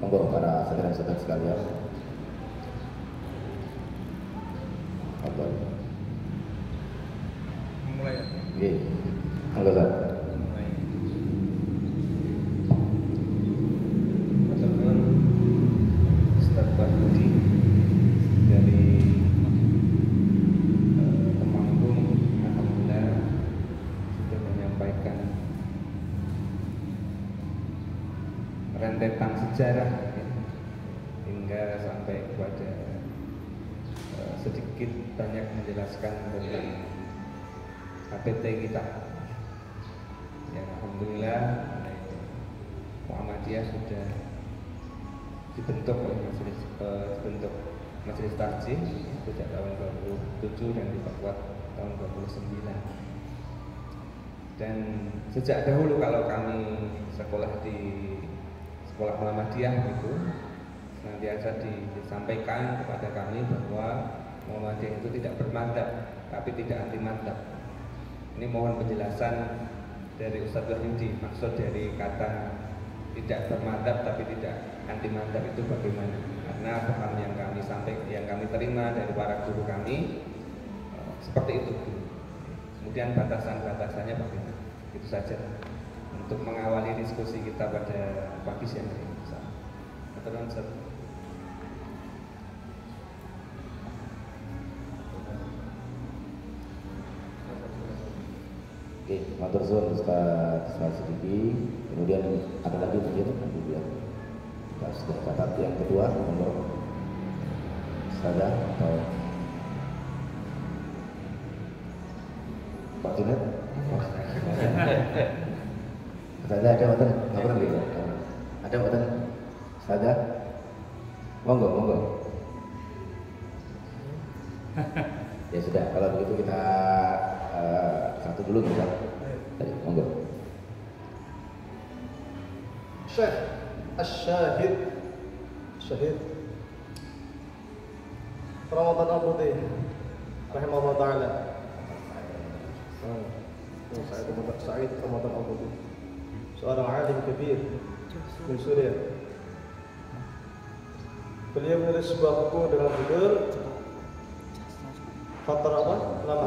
Monggo para saudara-saudara sekalian.
Mulai ya.
Oke. Monggo Ustaz.
Ustaz Bahudi dari Temanggung, alhamdulillah sudah menyampaikan rentetan sejarah ya, hingga sampai kepada sedikit banyak menjelaskan tentang HPT kita. Ya, alhamdulillah Muhammadiyah sudah dibentuk oleh majelis tarjih sejak tahun 27 dan diperkuat tahun 29. Dan sejak dahulu kalau kami sekolah di sekolah Muhammadiyah itu senantiasa disampaikan kepada kami bahwa Muhammadiyah itu tidak bermadzhab tapi tidak anti madzhab. Ini mohon penjelasan dari Ustaz Wahyudi, maksud dari kata tidak bermadzhab tapi tidak anti madzhab itu bagaimana? Karena paham yang kami terima dari para guru kami seperti itu. Kemudian batasan-batasannya bagaimana? Itu saja untuk mengawali diskusi kita pada pagi siang hari ini.
Oke, matur suwun Ustaz Ismail Siddiqi. Kemudian ada lagi mungkin nanti biar kita sudah catat yang kedua nomor Ustazah atau Pak Junet. Ustazah ada wonten ngapunten nggih. Ada wonten Ustazah. Monggo. Ya sudah, kalau begitu kita satu dulu kita. Tadi, monggo.
Syekh Asy-Syahid Ramadan Al-Buti rahimahullah ta'ala. Sa'id Ramadan Al-Buti, seorang alim kabir di Suriah. Beliau menulis sebuah buku dengan judul Khatar apa? Nama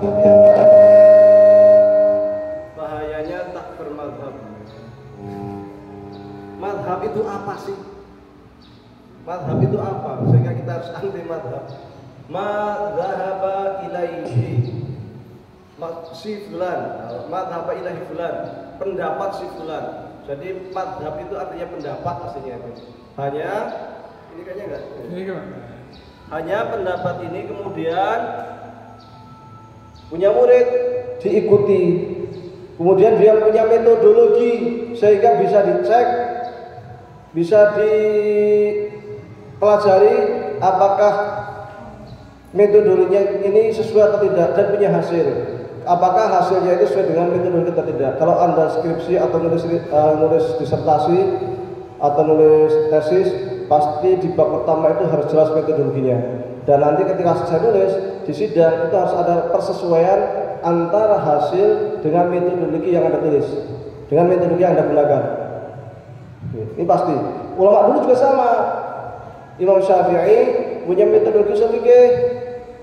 bahayanya tak bermadhab. Madhab itu apa sih? Madhab itu apa? Sehingga kita harus anti madhab. Madhaba ilaihi si fulan, madhaba ilaihi fulan, pendapat si fulan. Jadi madhab itu artinya pendapat aslinya itu. Hanya ini kayaknya enggak. Hanya pendapat ini kemudian punya murid diikuti. Kemudian dia punya metodologi sehingga bisa dicek, bisa dipelajari apakah metodologinya ini sesuai atau tidak dan punya hasil. Apakah hasilnya itu sesuai dengan metodologi atau tidak. Kalau Anda skripsi atau nulis disertasi atau nulis tesis, pasti di bab pertama itu harus jelas metodologinya. Dan nanti ketika selesai nulis di sidang itu harus ada persesuaian antara hasil dengan metodologi yang Anda tulis, dengan metodologi yang Anda gunakan. Ini pasti. Ulama dulu juga sama. Imam Syafi'i punya metodologi fikih,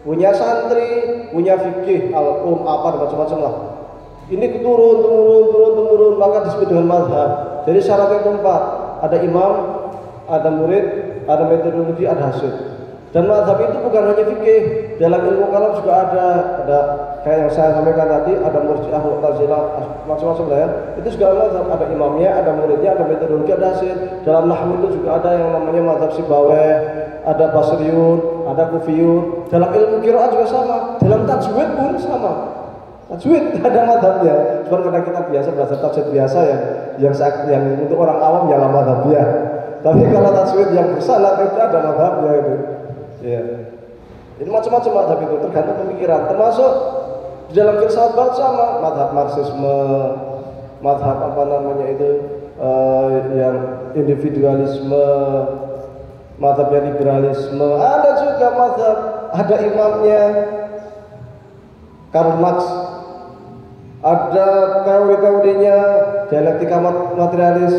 punya santri, punya fikih, al-um, apa macam-macam lah. Ini turun, maka disebut dengan mazhab. Jadi syaratnya itu 4. Ada imam, ada murid, ada metodologi, ada hasil. Dan mazhab itu bukan hanya fikih, dalam ilmu kalam juga ada kayak yang saya sampaikan tadi, ada Murji'ah, Mu'tazilah, macam-macam lah ya. Itu juga mazhab, ada imamnya, ada muridnya, ada metodologi, ada hasil. Dalam nahwu itu juga ada yang namanya mazhab Sibawayh, ada Basriyun, ada Kufiyun. Dalam ilmu qiraat juga sama, dalam tajwid pun sama. Tajwid ada mazhabnya. Cuma karena kita biasa belajar tajwid biasa yang untuk orang awam ya lah mazhabnya. Tapi kalau tajwid yang bersanad itu ada mazhabnya itu. Ya. Ini macam-macam mazhab itu tergantung pemikiran. Termasuk di dalam filsafat sama mazhab Marxisme, mazhab apa namanya itu yang individualisme, mazhabnya liberalisme. Ada juga mazhab, ada imamnya Karl Marx, ada teori-teorinya dialektika materialis,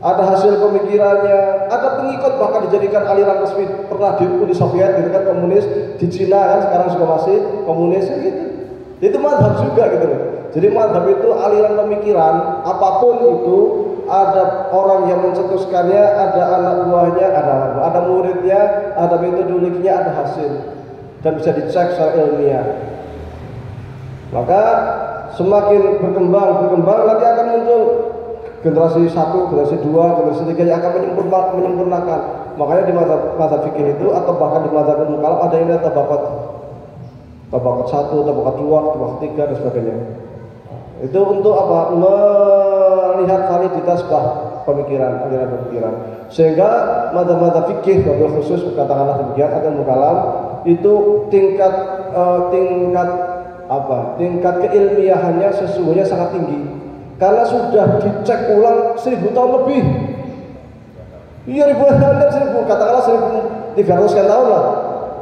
ada hasil pemikirannya, ada pengikut bahkan dijadikan aliran resmi. Pernah di Uni Soviet gitu kan, komunis, di Cina kan sekarang juga masih komunis gitu. Itu mazhab juga gitu loh. Jadi mazhab itu aliran pemikiran, apapun itu ada orang yang mencetuskannya, ada anak buahnya, ada muridnya, ada metodologinya, ada hasil dan bisa dicek secara ilmiah. Maka semakin berkembang nanti akan muncul generasi 1, generasi 2, generasi 3 yang akan menyempurnakan. Makanya di mazhab fikih itu atau bahkan di mazhab ilmu kalam ada yang tabakat 1, tabakat 2, tabakat 3 dan sebagainya. Itu untuk apa? Melihat validitas pemikiran, aliran pemikiran. Sehingga mazhab fikih wabil khusus katakanlah demikian atau ilmu kalam itu tingkat keilmiahannya sesungguhnya sangat tinggi. Karena sudah dicek ulang 1000 tahun lebih. Iya, ribuan tahun, 1000, katakanlah 1300 tahun lah,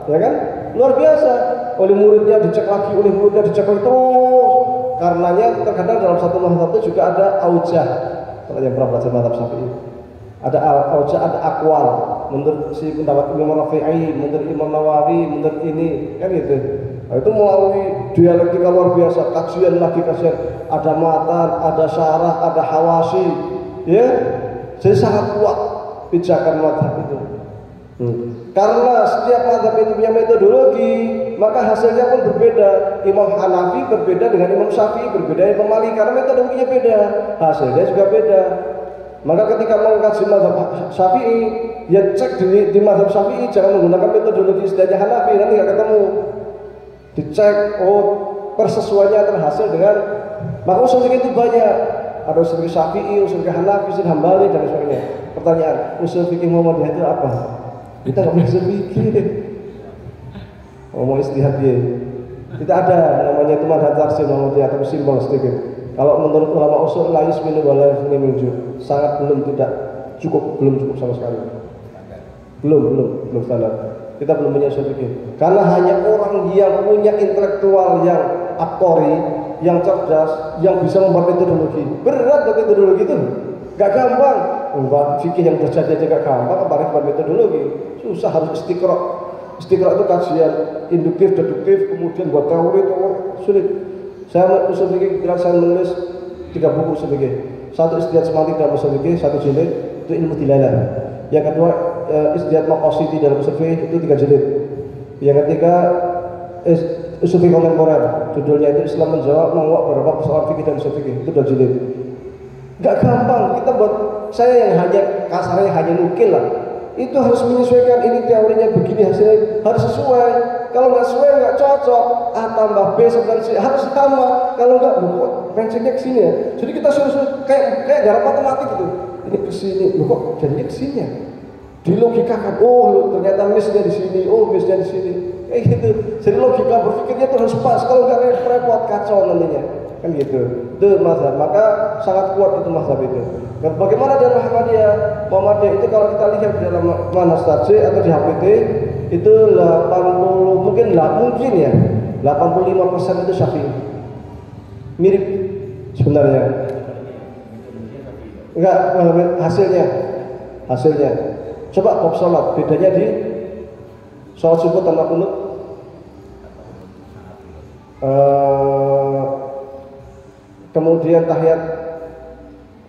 ya kan? Luar biasa. Oleh muridnya dicek lagi, oleh muridnya dicek lagi terus. Karenanya terkadang dalam satu mazhab itu juga ada aujah. Kalau yang pernah belajar mazhab Syafi'i, ada aujah, ada akwal. Menurut si pendapat Imam Rafi'i, menurut Imam Nawawi, menurut ini, kan gitu. Nah, itu melalui dialektika luar biasa, kajian. Ada matan, ada syarah, ada hawasi, ya. Jadi sangat kuat pijakan mazhab itu. Karena setiap mazhab itu punya metodologi, maka hasilnya pun berbeda. Imam Hanafi berbeda dengan Imam Syafi'i, berbeda dengan Imam Malik karena metodologinya beda, hasilnya juga beda. Maka ketika mengkaji mazhab Syafi'i, ya cek di mazhab Syafi'i, jangan menggunakan metodologi istilahnya Hanafi, nanti nggak ketemu. Dicek, persesuaiannya terhasil dengan. Maka usul fikih itu banyak, ada usul fikih Syafi'i, usul fikih Hanafi, usul Hambali dan sebagainya. Pertanyaan, usul fikih Muhammadiyah itu apa? Kita nggak punya usul fikih. Ngomong istihad dia. Tidak ada namanya itu madhab tarsih Muhammadiyah atau simbol sedikit. Kalau menurut ulama usul la yusminu wa la yughni sangat belum cukup sama sekali. Belum standar. Kita belum punya usul fikih. Karena hanya orang yang punya intelektual yang abqari, yang cerdas, yang bisa membuat metodologi. Berat metodologi itu, gak gampang. Membuat fikih yang terjadi aja gak gampang, apalagi buat metodologi. Susah, harus istiqra. Istiqra itu kajian induktif, deduktif, kemudian buat teori sulit. Saya usul fikih, saya menulis 3 buku usul fikih. 1 Istihad Semantik dalam usul fikih, 1 jilid itu ilmu dilalah. Yang kedua Istihad Maqasidi dalam usul fikih itu 3 jilid. Yang ketiga usul fikih kontemporer, judulnya itu Islam menjawab beberapa persoalan fikih dan usul fikih, itu 2 jilid. Gak gampang kita buat saya yang hanya kasarnya hanya nukil lah. Itu harus menyesuaikan, ini teorinya begini, hasilnya harus sesuai. Kalau nggak sesuai nggak cocok. A tambah B sama C harus sama. Kalau nggak, kok pencetnya ke sini ya. Jadi kita suruh kayak dalam matematik gitu. Ini ke sini, kok jadinya ke sini ya. Dilogikakan, ternyata misnya di sini, misnya di sini. Kayak gitu. Jadi logika berpikirnya itu harus pas. Kalau nggak repot kacau nantinya. Kan gitu. Itu mazhab. Maka sangat kuat itu mazhab itu. Dan bagaimana dengan Muhammadiyah? Muhammadiyah itu kalau kita lihat di dalam Manhaj Tarjih atau di HPT itu 80 mungkin ya 85% itu Syafi'i. Mirip sebenarnya. Enggak, hasilnya. Coba bab salat, bedanya di salat subuh tanpa kunut. Kemudian tahiyat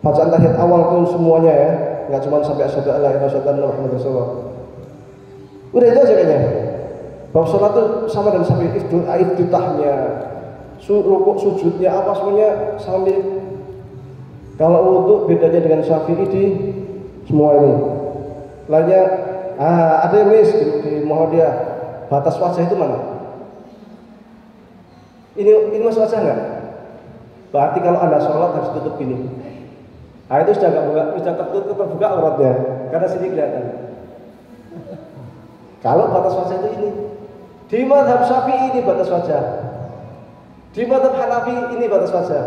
bacaan tahiyat awal tuh semuanya ya, nggak cuma sampai asyhadu alla ilaha illallah Muhammadur Rasulullah. Udah itu aja kayaknya. Bab sholat tuh sama dan sampai iftitahnya, rukuk sujudnya apa semuanya sambil. Kalau wudu bedanya dengan Syafi'i di semua ini. Lainnya ada yang miss di Muhammadiyah, batas wajah itu mana? Ini masuk wajah nggak? Berarti kalau Anda sholat harus tutup gini. Nah itu sudah nggak buka, sudah terbuka auratnya karena sini kelihatan. Kalau batas wajah itu ini. Di mazhab Syafi'i ini batas wajah. Di mazhab Hanafi ini batas wajah.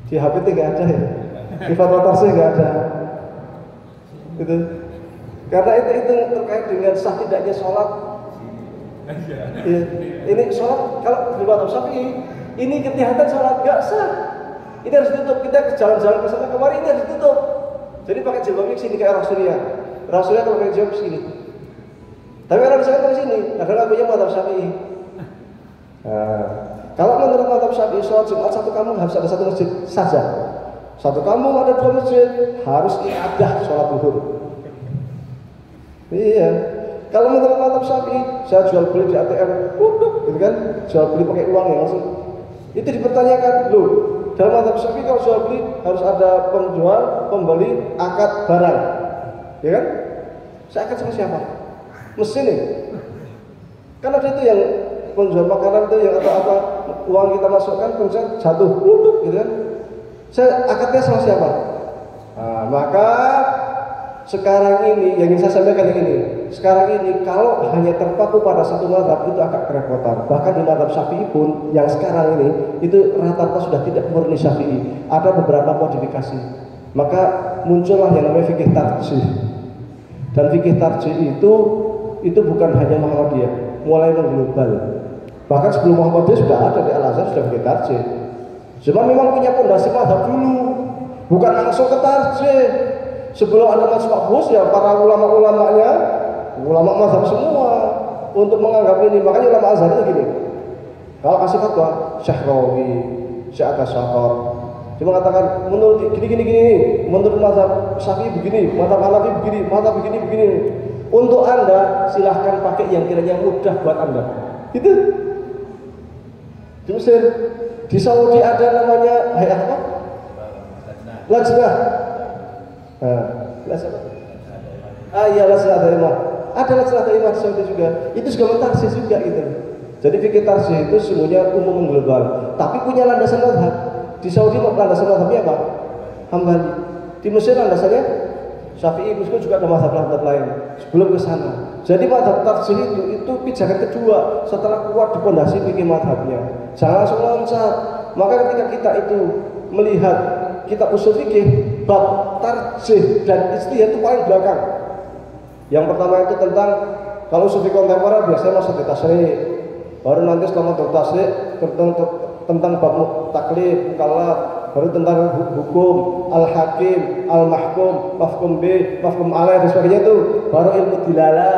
Di HPT nggak ada ya. Di fatwa Tarsih nggak ada. Gitu. Karena itu terkait dengan sah tidaknya sholat. Ya, ini sholat kalau di mazhab Syafi'i ini kelihatan sholat nggak sah. Ini harus ditutup. Kita jalan-jalan ke sana kemarin ini harus ditutup. Jadi pakai jilbabnya sini kayak Rasulullah. Rasulullah kalau pakai jilbab sini. Tapi orang misalkan dari sini, adalah punya mazhab Syafi'i. Nah, kalau menurut mazhab Syafi'i, sholat Jumat satu kampung harus ada satu masjid saja. Satu kampung ada 2 masjid, harus iadah sholat zuhur. Iya. Kalau menurut mazhab Syafi'i, saya jual beli di ATM, gitu kan? Jual beli pakai uang yang langsung. Itu dipertanyakan, loh. Dalam mazhab Syafi'i kalau jual beli harus ada penjual, pembeli, akad barang, ya kan? Saya akad sama siapa? Mesin nih, kan ada itu yang penjual makanan itu yang apa uang kita masukkan kemudian jatuh, gitu kan? Saya akadnya sama siapa? Nah, maka sekarang ini yang ingin saya sampaikan ini, sekarang ini kalau hanya terpaku pada satu mazhab itu agak kerepotan. Bahkan di mazhab Syafi'i pun yang sekarang ini itu rata-rata sudah tidak murni Syafi'i. Ada beberapa modifikasi. Maka muncullah yang namanya fikih tarjih. Dan fikih tarjih itu bukan hanya Muhammadiyah, mulai mengglobal. Bahkan sebelum Muhammadiyah sudah ada di Al-Azhar sudah fikih tarjih. Cuma memang punya pondasi mazhab dulu, bukan langsung ke tarjih. Sebelum ada mazhab bagus ya para ulama-ulamanya, ulama mazhab semua untuk menganggap ini. Makanya ulama Azhar itu gini. Kalau kasih fatwa, Syekh Rawi, Syekh Atasyakor, cuma katakan menurut gini, menurut mazhab Syafi'i begini, mazhab Hanafi begini, mazhab begini. Untuk Anda silahkan pakai yang kiranya mudah buat Anda. Gitu. Di Mesir, di Saudi ada namanya hayat apa? Lajnah. Iya lajnah daimah. Ada lajnah daimah di Saudi juga. Itu juga mentarsis juga gitu. Jadi fikih tarsih itu semuanya umum global, tapi punya landasan mazhab. Di Saudi landasan mazhabnya apa? Hambali. Di Mesir landasannya Syafi'i, meskipun juga ada mazhab lain sebelum ke sana. Jadi mazhab tarsih itu pijakan kedua setelah kuat dipondasi fikih mazhabnya. Jangan langsung loncat. Maka ketika kita itu melihat kitab usul fikih, bab tarjih dan ijtihad itu paling belakang. Yang pertama itu tentang kalau usul fikih kontemporer biasanya masuk di tasrih. Baru nanti setelah masuk tasrih tentang bab taklif, mukallaf, baru tentang hukum, al-hakim, al-mahkum, mafhum B, mafhum alaih dan sebagainya itu, baru ilmu dilalah,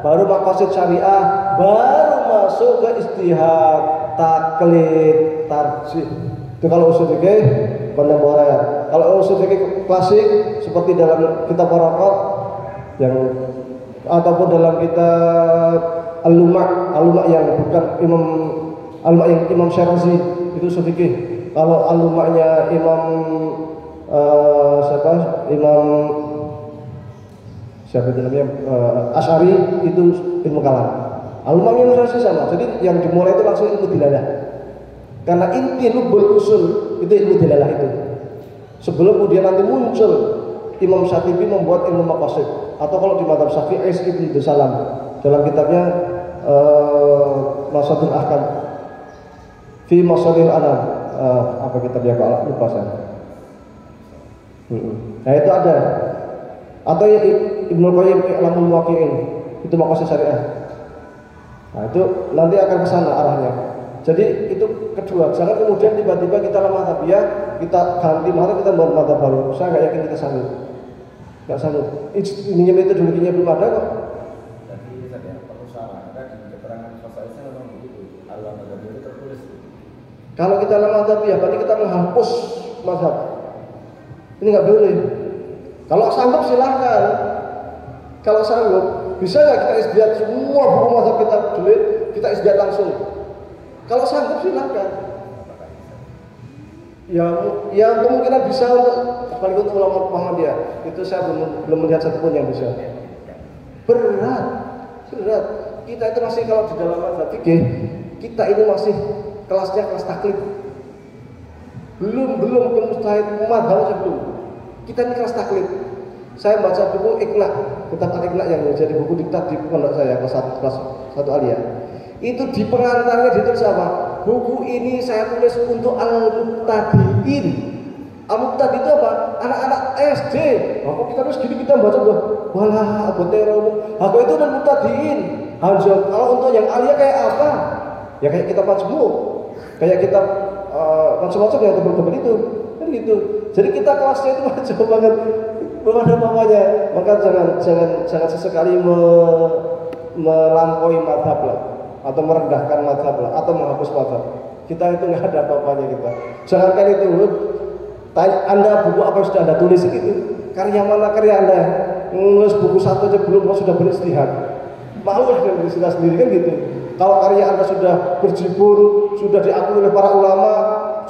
baru maqasid syariah, baru masuk ke ijtihad, taklid, tarjih. Itu kalau usul fikih kontemporer. Kalau usul fikih klasik seperti dalam kitab Waraqat yang ataupun dalam kitab Al-Luma' yang bukan Al-Luma' yang Imam Syarazi itu usul fikih. Kalau Al-Luma'nya Imam siapa itu namanya Asy'ari itu ilmu kalam. Al-Luma'nya Imam Syarazi sama. Jadi yang dimulai itu langsung ilmu dilalah. Karena inti lubul usul itu ilmu dilalah itu. Sebelum kemudian nanti muncul Imam Syatibi membuat ilmu maqasid, atau kalau di mazhab Syafi'i Ibnu Salam dalam kitabnya Masadul Ahkam fi Masadil Anam, apa kitabnya Pak lupa saya. Nah itu ada. Atau Ibnu Qayyim I'lamul Muwaqqi'in itu maqasid syariah. Nah itu nanti akan ke sana arahnya. Jadi itu kedua, jangan kemudian tiba-tiba kita lama mazhabiyah, kita ganti mazhab, kita buat mazhab baru. Saya nggak yakin kita sanggup. Nggak sanggup. Ini metodologinya belum ada kok.
Jadi saya perlu saran, ada di keterangan fasalnya memang begitu. Al-Ulama tadi itu tertulis.
Kalau kita lama mazhabiyah, berarti kita menghapus mazhab. Ini nggak boleh. Kalau sanggup silahkan. Kalau sanggup, bisa nggak kita isdiat semua buku mazhab kita delete, kita isdiat langsung. Kalau sanggup silahkan. Ya kemungkinan bisa untuk apalagi untuk ulama Muhammadiyah. Itu saya belum melihat satupun yang bisa. Berat. Kita itu masih kalau di dalam mazhab fikih, kita ini masih kelasnya kelas taklid. Belum ke mustahid mazhab aja belum. Kita ini kelas taklid. Saya baca buku Iqna, kitab Al-Iqna yang menjadi buku diktat di pondok saya kelas 1 Aliyah. Itu di pengantarnya ditulis apa? Buku ini saya tulis untuk al-muqtadiin. Al-muqtadi itu apa? Anak-anak SD. Aku kita terus gini kita baca walah Abu Tero. Aku itu al-muqtadiin. Kalau untuk yang aliyah kayak apa? Ya kayak kitab Majmu', kayak kitab macam-macam yang tebal-tebal itu. Kan gitu. Jadi kita kelasnya itu macam banget. Belum ada apa-apanya. Maka jangan sesekali melampaui mazhab lah, atau merendahkan mazhab lah, atau menghapus mazhab. Kita itu nggak ada apa-apanya kita. Jangankan itu, Anda buku apa yang sudah Anda tulis gitu. Karya mana karya Anda? Nulis buku satu aja belum, sudah beristihad. Malu lah dengan istihad sendiri kan gitu. Kalau karya Anda sudah berjibun, sudah diakui oleh para ulama,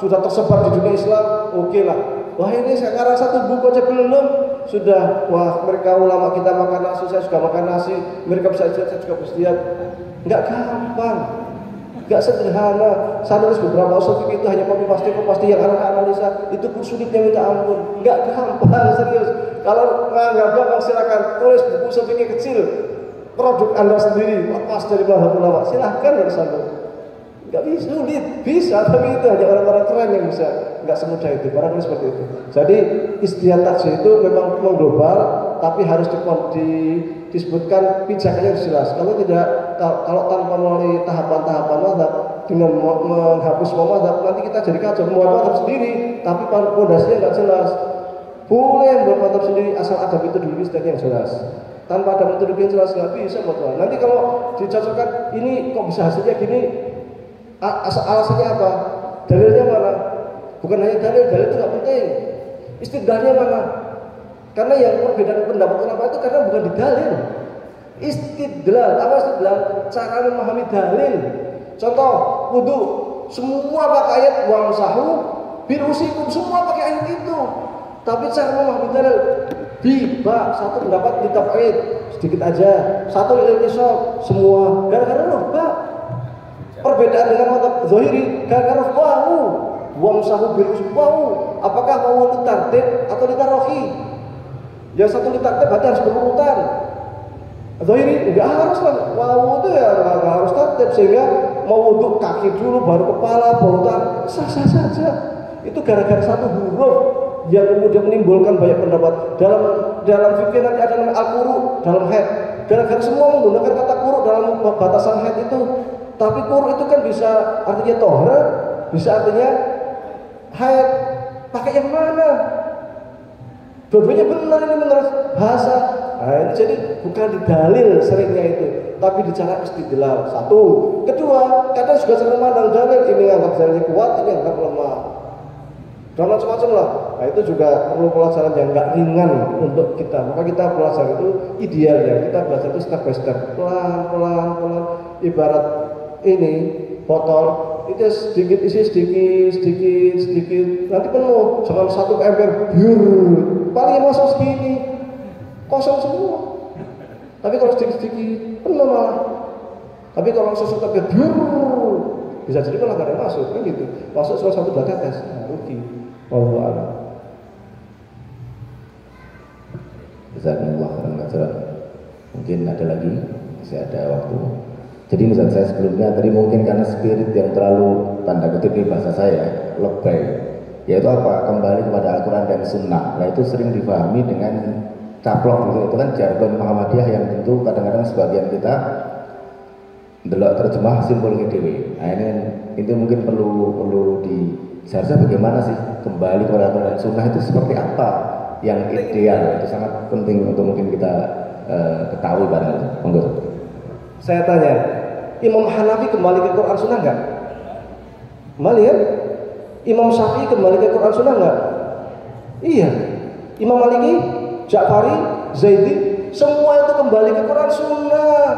sudah tersebar di dunia Islam, oke lah. Wah ini sekarang satu buku aja belum, sudah wah mereka ulama kita makan nasi, saya juga makan nasi, mereka bisa istihad, saya juga beristihad. Nggak gampang, nggak sederhana. Saya nulis beberapa usul fikih itu hanya copy paste yang anak analisa, itu pun sulitnya minta ampun. Nggak gampang, serius. Kalau nggak gampang silakan tulis buku usul fikih kecil, produk Anda sendiri, lepas dari mazhab ulama, silahkan bersama. Nggak bisa, sulit, bisa, tapi itu hanya orang-orang keren yang bisa. Nggak semudah itu, barangkali seperti itu. Jadi istihad tajwid itu memang mengglobal, tapi harus disebutkan pijakannya jelas. Kalau tidak, kalau tanpa melalui tahapan-tahapan mazhab dengan menghapus semua mazhab, nanti kita jadi kacau. Membuat mazhab sendiri, tapi pondasinya nggak jelas. Boleh membuat mazhab sendiri asal ada metodologi yang jelas. Tanpa ada metodologi yang jelas nggak bisa buat. Nanti kalau dicocokkan, ini kok bisa hasilnya gini? Alasannya apa? Dalilnya mana? Bukan hanya dalil itu nggak penting. Istidlalnya mana? Karena yang perbedaan pendapat ulama itu karena bukan di dalil. Istidlal, apa istidlal? Cara memahami dalil. Contoh, wudu, semua pakai ayat wamsahu birusikum, semua pakai ayat itu. Tapi cara memahami dalil, satu pendapat ditafsir sedikit aja, satu iltisab, semua gara-gara lupa. Perbedaan dengan mazhab zahiri gara-gara wamsahu birusikum. Apakah mau litartib atau litarohi? Yang satu litartib berarti harus berurutan. Zahiri enggak harus lah. Itu ya enggak harus tartib, sehingga mau wudhu kaki dulu baru kepala baru tangan, sah-sah saja. Itu gara-gara satu huruf yang kemudian menimbulkan banyak pendapat. Dalam fikih nanti ada namanya al-quru dalam haid. Gara-gara semua menggunakan kata quru dalam batasan haid itu. Tapi quru itu kan bisa artinya tohra, bisa artinya haid. Pakai yang mana? Dua-duanya benar, ini menurut bahasa. Nah, jadi bukan di dalil seringnya itu, tapi di cara istidlal. Satu, kedua, kadang juga sering memandang dalil, ini anggap dalilnya kuat, ini anggap lemah. Dan macam-macam lah. Nah itu juga perlu pelajaran yang nggak ringan untuk kita. Maka kita belajar itu ideal ya. Kita belajar itu step by step, pelan. Ibarat ini botol, itu sedikit isi sedikit. Nanti penuh, jangan satu ember paling masuk segini, kosong semua. Tapi kalau sedikit penuh malah. Tapi kalau langsung satu ember bisa jadi malah nggak ada masuk, kan gitu. Masuk cuma satu dua tetes, rugi. Wallahu a'lam.
Jazakumullah khairan. Mungkin ada lagi, masih ada waktu. Jadi menurut saya sebelumnya tadi mungkin karena spirit yang terlalu tanda kutip di bahasa saya lebay, yaitu apa? Kembali kepada Al-Quran dan Sunnah. Nah itu sering dipahami dengan caplok gitu. Itu kan jargon Muhammadiyah yang tentu kadang-kadang sebagian kita delok terjemah simbol dewe. Nah ini itu mungkin perlu seharusnya bagaimana sih kembali kepada Al-Quran dan Sunnah itu seperti apa yang ideal? Itu sangat penting untuk mungkin kita ketahui bareng. Monggo.
Saya tanya, Imam Hanafi kembali ke Quran Sunnah nggak? Kembali ya? Imam Syafi'i kembali ke Quran Sunnah nggak? Iya. Imam Maliki, Ja'fari, Zaidi, semua itu kembali ke Quran Sunnah.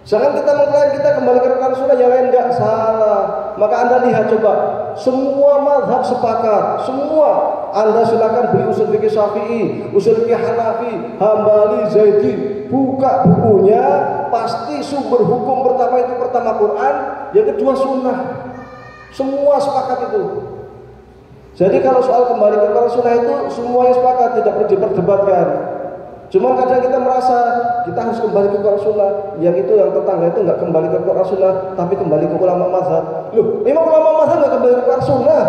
Jangan kita mengklaim kita kembali ke Quran Sunnah, yang lain enggak, salah. Maka Anda lihat coba, semua mazhab sepakat, semua. Anda silakan beli usul fikih Syafi'i, usul fikih Hanafi, Hambali, Zaidi, buka bukunya, pasti sumber hukum pertama itu pertama Quran, yang kedua Sunnah. Semua sepakat itu. Jadi kalau soal kembali ke Quran Sunnah itu semuanya sepakat, tidak perlu diperdebatkan. Cuma kadang kita merasa kita harus kembali ke Quran Sunnah, yang itu yang tetangga itu nggak kembali ke Quran Sunnah, tapi kembali ke ulama mazhab. Loh, memang ulama mazhab nggak kembali ke Quran Sunnah?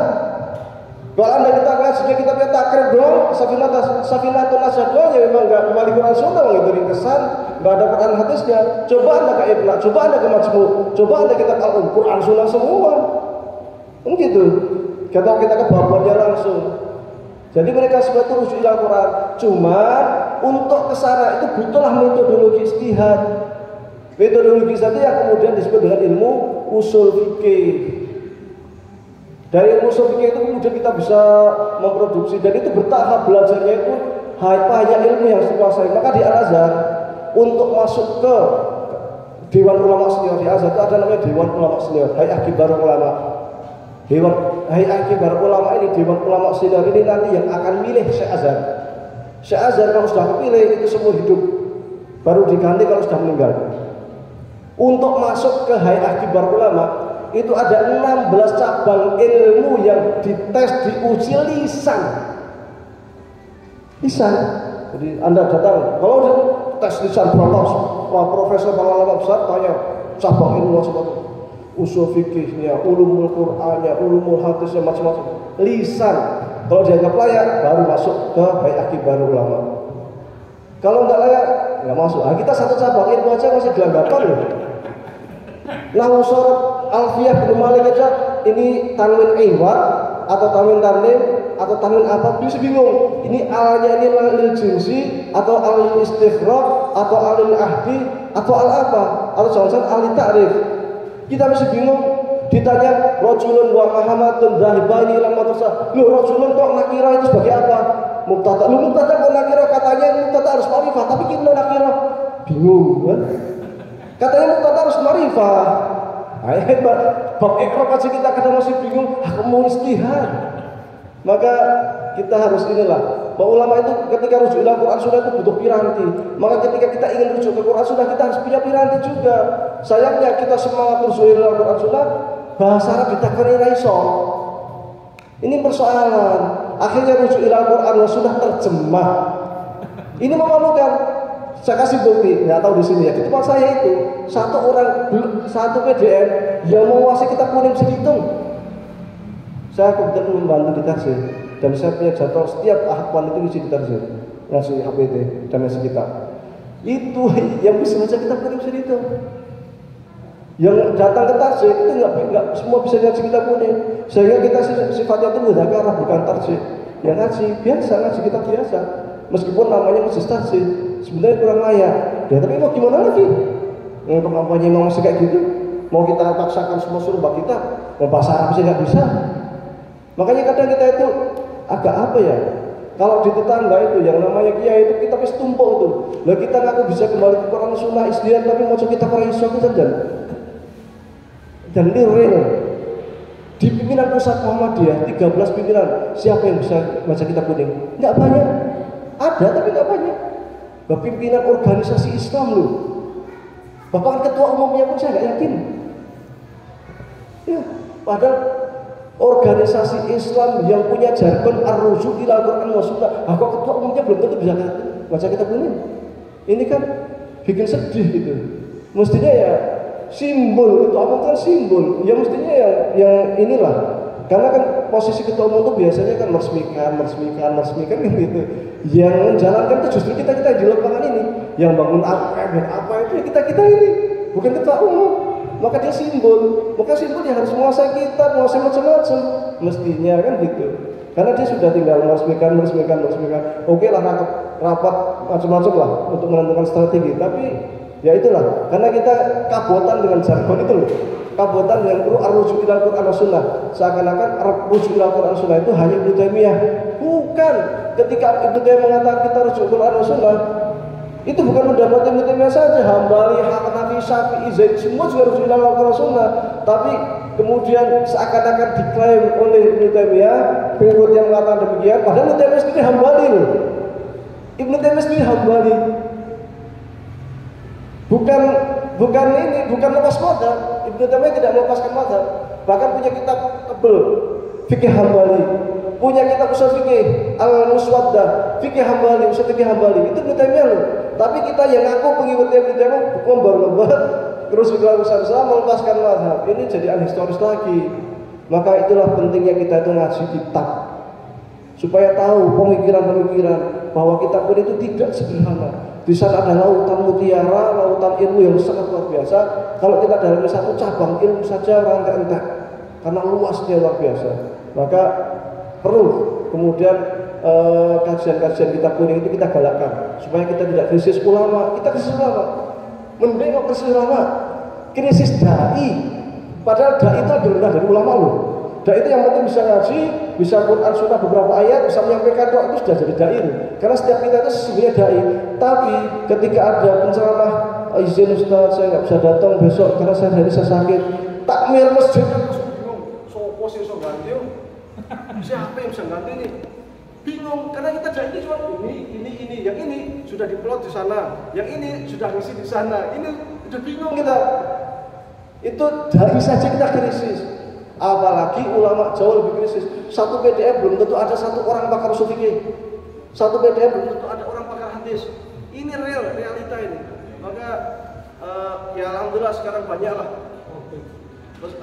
Kalau Anda kita ngajinya kita punya takrib dong, Safinatul Nasyad doang, ya memang nggak kembali ke Quran Sunnah, itu ringkesan, nggak ada Quran hadisnya. Coba Anda ke Ibnu, coba Anda ke Majmu', coba Anda kita Al-Um, Quran Sunnah semua. Gitu. Kalau kita ke babnya langsung. Jadi mereka semua itu rujuk ila Quran. Cuma untuk kesana itu butuhlah metodologi ijtihad. Metodologi itu yang kemudian disebut dengan ilmu usul fikih. Dari ilmu usul fikih itu kemudian kita bisa memproduksi, dan itu bertahap belajarnya itu hanya ilmu yang dikuasai. Maka di Al-Azhar untuk masuk ke Dewan Ulama Senior di Azhar itu ada namanya Dewan Ulama Senior, Hay'ah Kibar Ulama. Hay'ah Kibar Ulama ini, Dewan Ulama Senior ini nanti yang akan milih Syekh Azhar. Syekh Azhar kalau sudah kepilih itu seumur hidup, baru diganti kalau sudah meninggal. Untuk masuk ke Hay'ah Kibar Ulama itu ada 16 cabang ilmu yang dites, diuji lisan. Jadi Anda datang, kalau tes lisan profesor ulama besar tanya cabang ilmu seperti usul fikihnya, ulumul Qur'annya, ulumul hadisnya, macam-macam. Lisan. Kalau dianggap layak baru masuk ke Hay'ah Kibar Ulama. Kalau enggak layak, enggak masuk. Nah, kita satu cabang ilmu aja masih gelagapan loh. Nahwu syarat Alfiyah bin Malik aja ini tanwin iwad atau tanwin tarnim atau tanwin apa, bisa bingung. Ini alnya ini lil jinsi atau al istighraq atau al ahdi atau al apa atau jangan-jangan al ta'rif. Kita masih bingung. Ditanya rajulun wa Muhammadun dhahibani ila madrasah. Loh, rajulun kok nakira itu sebagai apa? Mubtada. Loh, mubtada kok nakira, katanya mubtada harus ma'rifah, tapi kita nakira. Bingung kan? Katanya mubtada harus ma'rifah. Hebat. Bab ikrab aja kita kadang masih bingung, mau istihad. Maka kita harus inilah. Bahwa ulama itu ketika rujuk ila Quran Sunnah itu butuh piranti. Maka ketika kita ingin rujuk ke Quran Sunnah, kita harus punya piranti juga. Sayangnya kita semangat rujuk ila Quran Sunnah, bahasa Arab ditakoni ra iso. Ini persoalan. Akhirnya rujuk ila Quran Sunnah terjemah. Ini memalukan. Saya kasih bukti, nggak tahu di sini ya. Di tempat saya itu satu PDF yang menguasai kitab kuning bisa dihitung. Saya kebetulan membantu di Tarsih dan saya punya jadwal setiap akhwan itu ngisi di Tarsih, ngasih HPT dan ngasih kitab. Itu yang bisa baca kitab kuning bisa dihitung. Yang datang ke Tarsih itu nggak semua bisa ngaji kitab kuning. Sehingga kita sifatnya itu mudzakarah bukan Tarsih. Yang ngaji biasa, ngaji kitab biasa. Meskipun namanya masih Tarsih, sebenarnya kurang layak. Ya tapi mau gimana lagi? Untuk kampanye mau masih kayak gitu, mau kita paksakan semua suruh bab kita, mau bahasa Arab sih nggak bisa. Makanya kadang kita itu agak apa ya? Kalau di tetangga itu yang namanya kiai itu kita pasti tumpuk itu. Lah kita ngaku bisa kembali ke Quran Sunnah istihad tapi mau kita orang iso itu saja. Dan ini real. Di pimpinan pusat Muhammadiyah 13 pimpinan, siapa yang bisa baca kitab kuning? Enggak banyak. Ada tapi enggak banyak. Pimpinan organisasi Islam loh. Bahkan ketua umumnya pun saya nggak yakin. Ya, padahal organisasi Islam yang punya jargon ar-rujuk ila Quran wa Sunnah, kok ketua umumnya belum tentu bisa baca kitab kuning. Ini kan bikin sedih gitu. Mestinya ya simbol itu apa kan simbol. Ya mestinya yang inilah. Karena kan posisi ketua umum itu biasanya kan meresmikan gitu. Yang menjalankan itu justru kita di lapangan ini, yang bangun apa itu ya kita ini, bukan ketua umum. Maka dia simbol. Maka simbol dia harus menguasai kitab, menguasai macam-macam. Mestinya kan gitu. Karena dia sudah tinggal meresmikan. Oke lah rapat macam-macam lah untuk menentukan strategi. Tapi ya itulah. Karena kita kabotan dengan jargon itu loh. Kabupaten yang perlu arrujuk ila Quran dan Sunnah. Seakan-akan rujuk ila Quran dan Sunnah itu hanya Ibnu Taimiyah. Bukan. Ketika Ibnu Taimiyah mengatakan kita rujuk Quran dan Sunnah, itu bukan pendapat Ibnu Taimiyah saja. Hambali, Hanafi, Syafi'i, Zaid semua juga rujuk ila Quran dan Sunnah. Tapi kemudian seakan-akan diklaim oleh Ibnu Taimiyah, pengikutnya mengatakan demikian. Padahal Ibnu Taimiyah sendiri Hambali loh. Ibnu Taimiyah sendiri Hambali. Bukan lepas mazhab. Ibnu Taimiyah tidak melepaskan mazhab. Bahkan punya kitab tebel fikih Hambali, punya kitab usul fikih Al-Muswaddah, fikih Hambali, usul fikih Hambali. Itu Ibnu Taimiyah loh. Tapi kita yang ngaku pengikut Ibnu Taimiyah membar-membar terus juga usaha melepaskan mazhab. Ini jadi anhistoris lagi. Maka itulah pentingnya kita itu ngaji kitab, supaya tahu pemikiran-pemikiran bahwa kitab ini itu tidak sederhana. Di sana ada lautan mutiara, lautan ilmu yang sangat luar biasa. Kalau kita dalami satu cabang ilmu saja rantai-rantai, karena luasnya luar biasa. Maka perlu kemudian kajian-kajian kitab kuning itu kita galakkan supaya kita tidak krisis ulama. Kita krisis ulama, mending kok krisis ulama, krisis dai. Padahal dai itu lebih rendah dari ulama loh. Dai itu yang penting bisa ngaji, bisa Quran Sunnah beberapa ayat, bisa menyampaikan doa, itu sudah jadi dai. Karena setiap kita itu sesungguhnya dai. Tapi ketika ada penceramah, izin Ustaz saya nggak bisa datang besok karena saya hari saya sakit, takmir masjid, bingung, sopo sih so ganti, siapa yang bisa ganti ini? Bingung karena kita dai ini cuma ini, yang ini sudah diplot di sana, yang ini sudah ngisi di sana, ini udah bingung kita. Itu dai saja kita krisis. Apalagi ulama jauh lebih krisis. Satu PDF belum tentu ada satu orang pakar usul fikih. Satu PDF belum tentu ada orang pakar hadis. Ini realita ini. Maka ya alhamdulillah sekarang banyak lah. Terus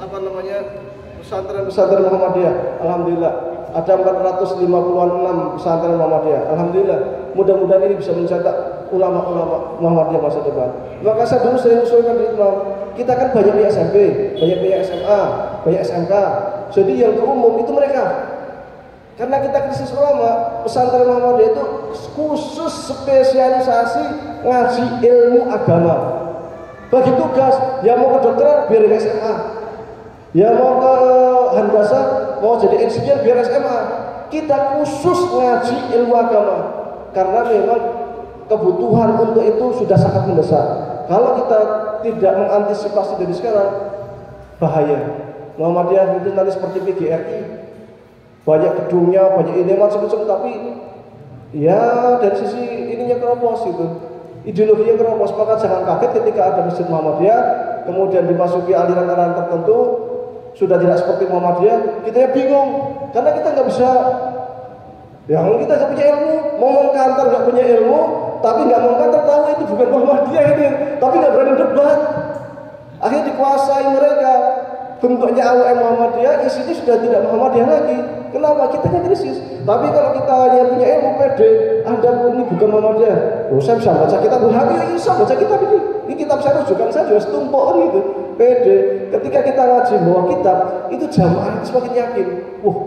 pesantren Muhammadiyah. Alhamdulillah ada 456 pesantren Muhammadiyah. Alhamdulillah. Mudah-mudahan ini bisa mencetak ulama-ulama Muhammadiyah masa depan. Maka saya dulu sering usulkan di Imam, kita kan banyak punya SMP, banyak punya SMA, banyak SMK. Jadi yang umum itu mereka. Karena kita krisis ulama, pesantren Muhammadiyah itu khusus spesialisasi ngaji ilmu agama. Bagi tugas, yang mau ke dokteran biar SMA, yang mau ke handasah, mau jadi insinyur biar SMA. Kita khusus ngaji ilmu agama. Karena memang kebutuhan untuk itu sudah sangat mendesak. Kalau kita tidak mengantisipasi dari sekarang, bahaya. Muhammadiyah itu nanti seperti PGRI, banyak gedungnya, banyak ini macam-macam, tapi ya dari sisi ininya keropos itu, ideologinya keropos. Maka jangan kaget ketika ada masjid Muhammadiyah, kemudian dimasuki aliran-aliran tertentu, sudah tidak seperti Muhammadiyah, kita ya bingung, karena kita nggak bisa. Yang kita nggak punya ilmu, mau mengkantor nggak punya ilmu, tapi nggak mengkantor tahu itu bukan Muhammadiyah ini, tapi nggak berani debat. Akhirnya dikuasai mereka. Bentuknya AWM Muhammadiyah, isinya sudah tidak Muhammadiyah lagi. Kenapa? Kita kan krisis. Tapi kalau kita hanya punya ilmu pede, Anda ini bukan Muhammadiyah. Oh, saya bisa baca kitab Bukhari, ya bisa baca kitab ini. Ini kitab saya rujukan saya juga setumpuk gitu. Pede. Ketika kita ngaji bawa kitab, itu jamaah semakin yakin.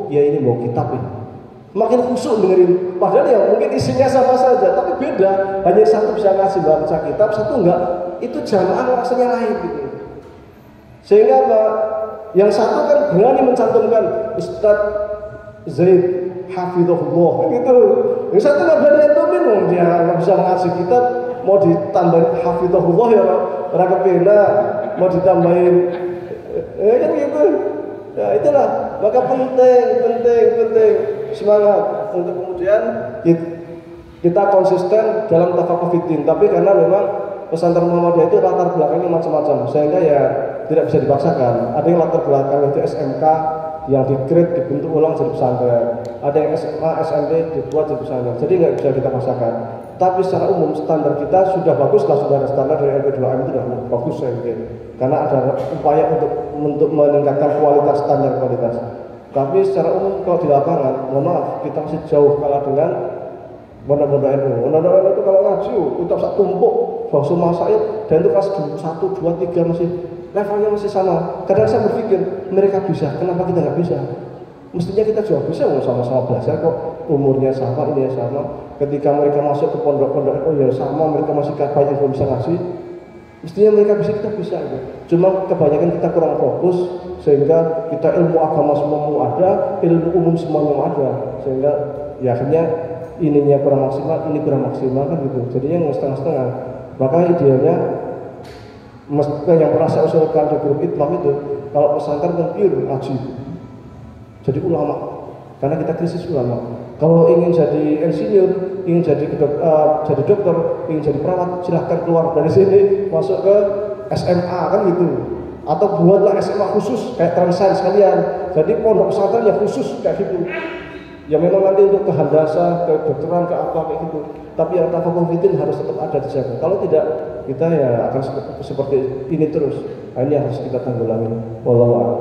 Ya ini bawa kitab ini. Makin khusyuk dengerin. Padahal ya mungkin isinya sama saja, tapi beda. Hanya satu bisa ngasih baca kitab, satu enggak. Itu jamaah rasanya lain gitu. Sehingga apa? Yang satu kan berani mencantumkan Ustadz Zaid Hafidhullah gitu. Yang satu nggak berani nyantumin, dia nggak bisa ngasih kitab, mau ditambahin Hafidhullah ya orang kepena, mau ditambahin kan gitu. Ya itulah. Maka penting semangat untuk kemudian kita konsisten dalam tafaqquh fiddin. Tapi karena memang pesantren Muhammadiyah itu latar belakangnya macam-macam, sehingga ya tidak bisa dipaksakan. Ada yang latar belakang itu SMK yang di-grade dibentuk ulang jadi pesantren, ada yang SMA, SMP dibuat jadi pesantren. Jadi nggak bisa kita paksakan. Tapi secara umum standar kita sudah bagus lah, sudah ada standar dari LP2M itu sudah bagus saya pikir. Karena ada upaya untuk meningkatkan kualitas, standar kualitas. Tapi secara umum kalau di lapangan, mohon maaf, kita masih jauh kalah dengan pondok-pondok NU. Pondok NU itu kalau ngaji, kita satu tumpuk, langsung masail, dan itu kelas 1, 2, 3 masih levelnya masih sama. Kadang saya berpikir mereka bisa, kenapa kita nggak bisa? Mestinya kita juga bisa, sama-sama belajar kok, umurnya sama, ini sama. Ketika mereka masuk ke pondok-pondok NU yang sama, mereka masih banyak yang belum bisa ngaji. Mestinya mereka bisa, kita bisa gitu. Cuma kebanyakan kita kurang fokus sehingga kita ilmu agama semua ada, ilmu umum semuanya ada, sehingga ya akhirnya ininya kurang maksimal, ini kurang maksimal kan gitu. Jadinya setengah-setengah. Maka idealnya mestinya yang pernah saya usulkan di grup Itmam itu, kalau pesantren kan pure ngaji, jadi ulama, karena kita krisis ulama. Kalau ingin jadi insinyur, ingin jadi dokter, ingin jadi perawat, silahkan keluar dari sini, masuk ke SMA kan gitu. Atau buatlah SMA khusus kayak Transsains sekalian. Jadi pondok pesantren yang khusus kayak gitu. Ya memang nanti untuk ke handasa, ke dokteran, ke apa kayak gitu. Tapi yang tafaqquh fiddin harus tetap ada di sana. Kalau tidak, kita ya akan seperti ini terus. Nah, ini harus kita tanggulangi. Wallahu a'lam.